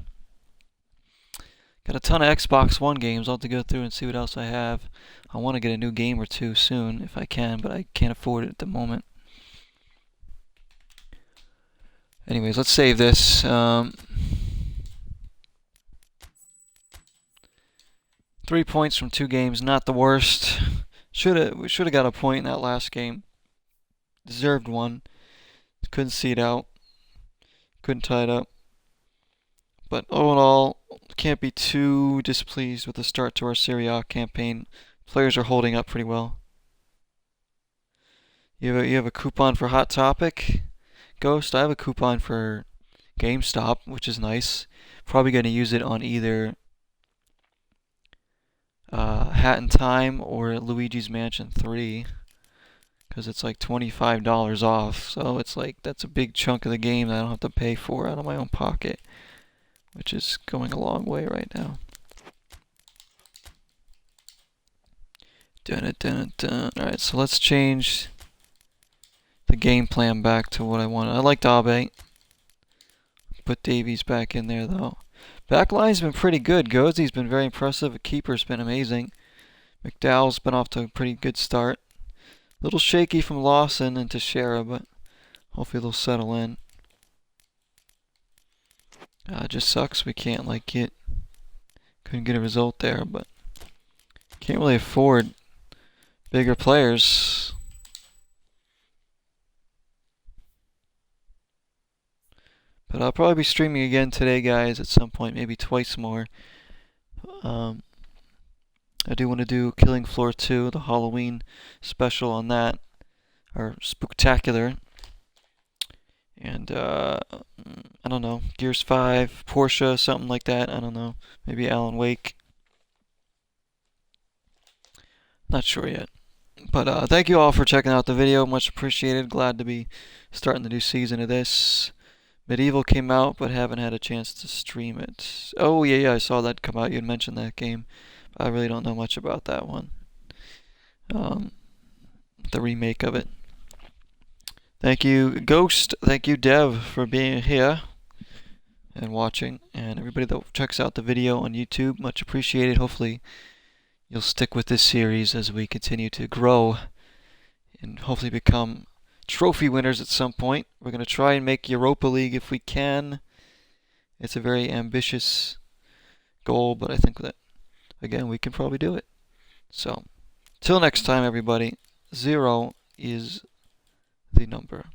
Got a ton of Xbox One games. I'll have to go through and see what else I have. I want to get a new game or two soon if I can, but I can't afford it at the moment. Anyways, let's save this. 3 points from 2 games, not the worst. We should have got a point in that last game. Deserved one. Couldn't see it out. Couldn't tie it up. But all in all, can't be too displeased with the start to our Serie A campaign. Players are holding up pretty well. You have a coupon for Hot Topic, Ghost. I have a coupon for GameStop, which is nice. Probably going to use it on either Hat in Time or Luigi's Mansion 3 because it's like $25 off. So it's like that's a big chunk of the game that I don't have to pay for out of my own pocket, which is going a long way right now. Dun, dun, dun, dun. Alright, so let's change the game plan back to what I wanted. I liked Abe. Put Davies back in there though. Backline's been pretty good. Gozi's been very impressive. The keeper's been amazing. McDowell's been off to a pretty good start. A little shaky from Lawson and Teixeira, but hopefully they'll settle in. It just sucks we can't couldn't get a result there, but can't really afford bigger players. But I'll probably be streaming again today, guys, at some point, maybe twice more. I do want to do Killing Floor 2, the Halloween special on that, or Spooktacular. And, I don't know, Gears 5, Porsche, something like that, I don't know. Maybe Alan Wake. Not sure yet. But thank you all for checking out the video, much appreciated. Glad to be starting the new season of this. Medieval came out, but haven't had a chance to stream it. Oh, yeah, I saw that come out. You had mentioned that game. I really don't know much about that one. The remake of it. Thank you, Ghost. Thank you, Dev, for being here and watching. And everybody that checks out the video on YouTube, much appreciated. Hopefully, you'll stick with this series as we continue to grow and hopefully become trophy winners at some point. We're going to try and make Europa League if we can. It's a very ambitious goal, but I think that, again, we can probably do it. So, till next time, everybody, 0 is the number.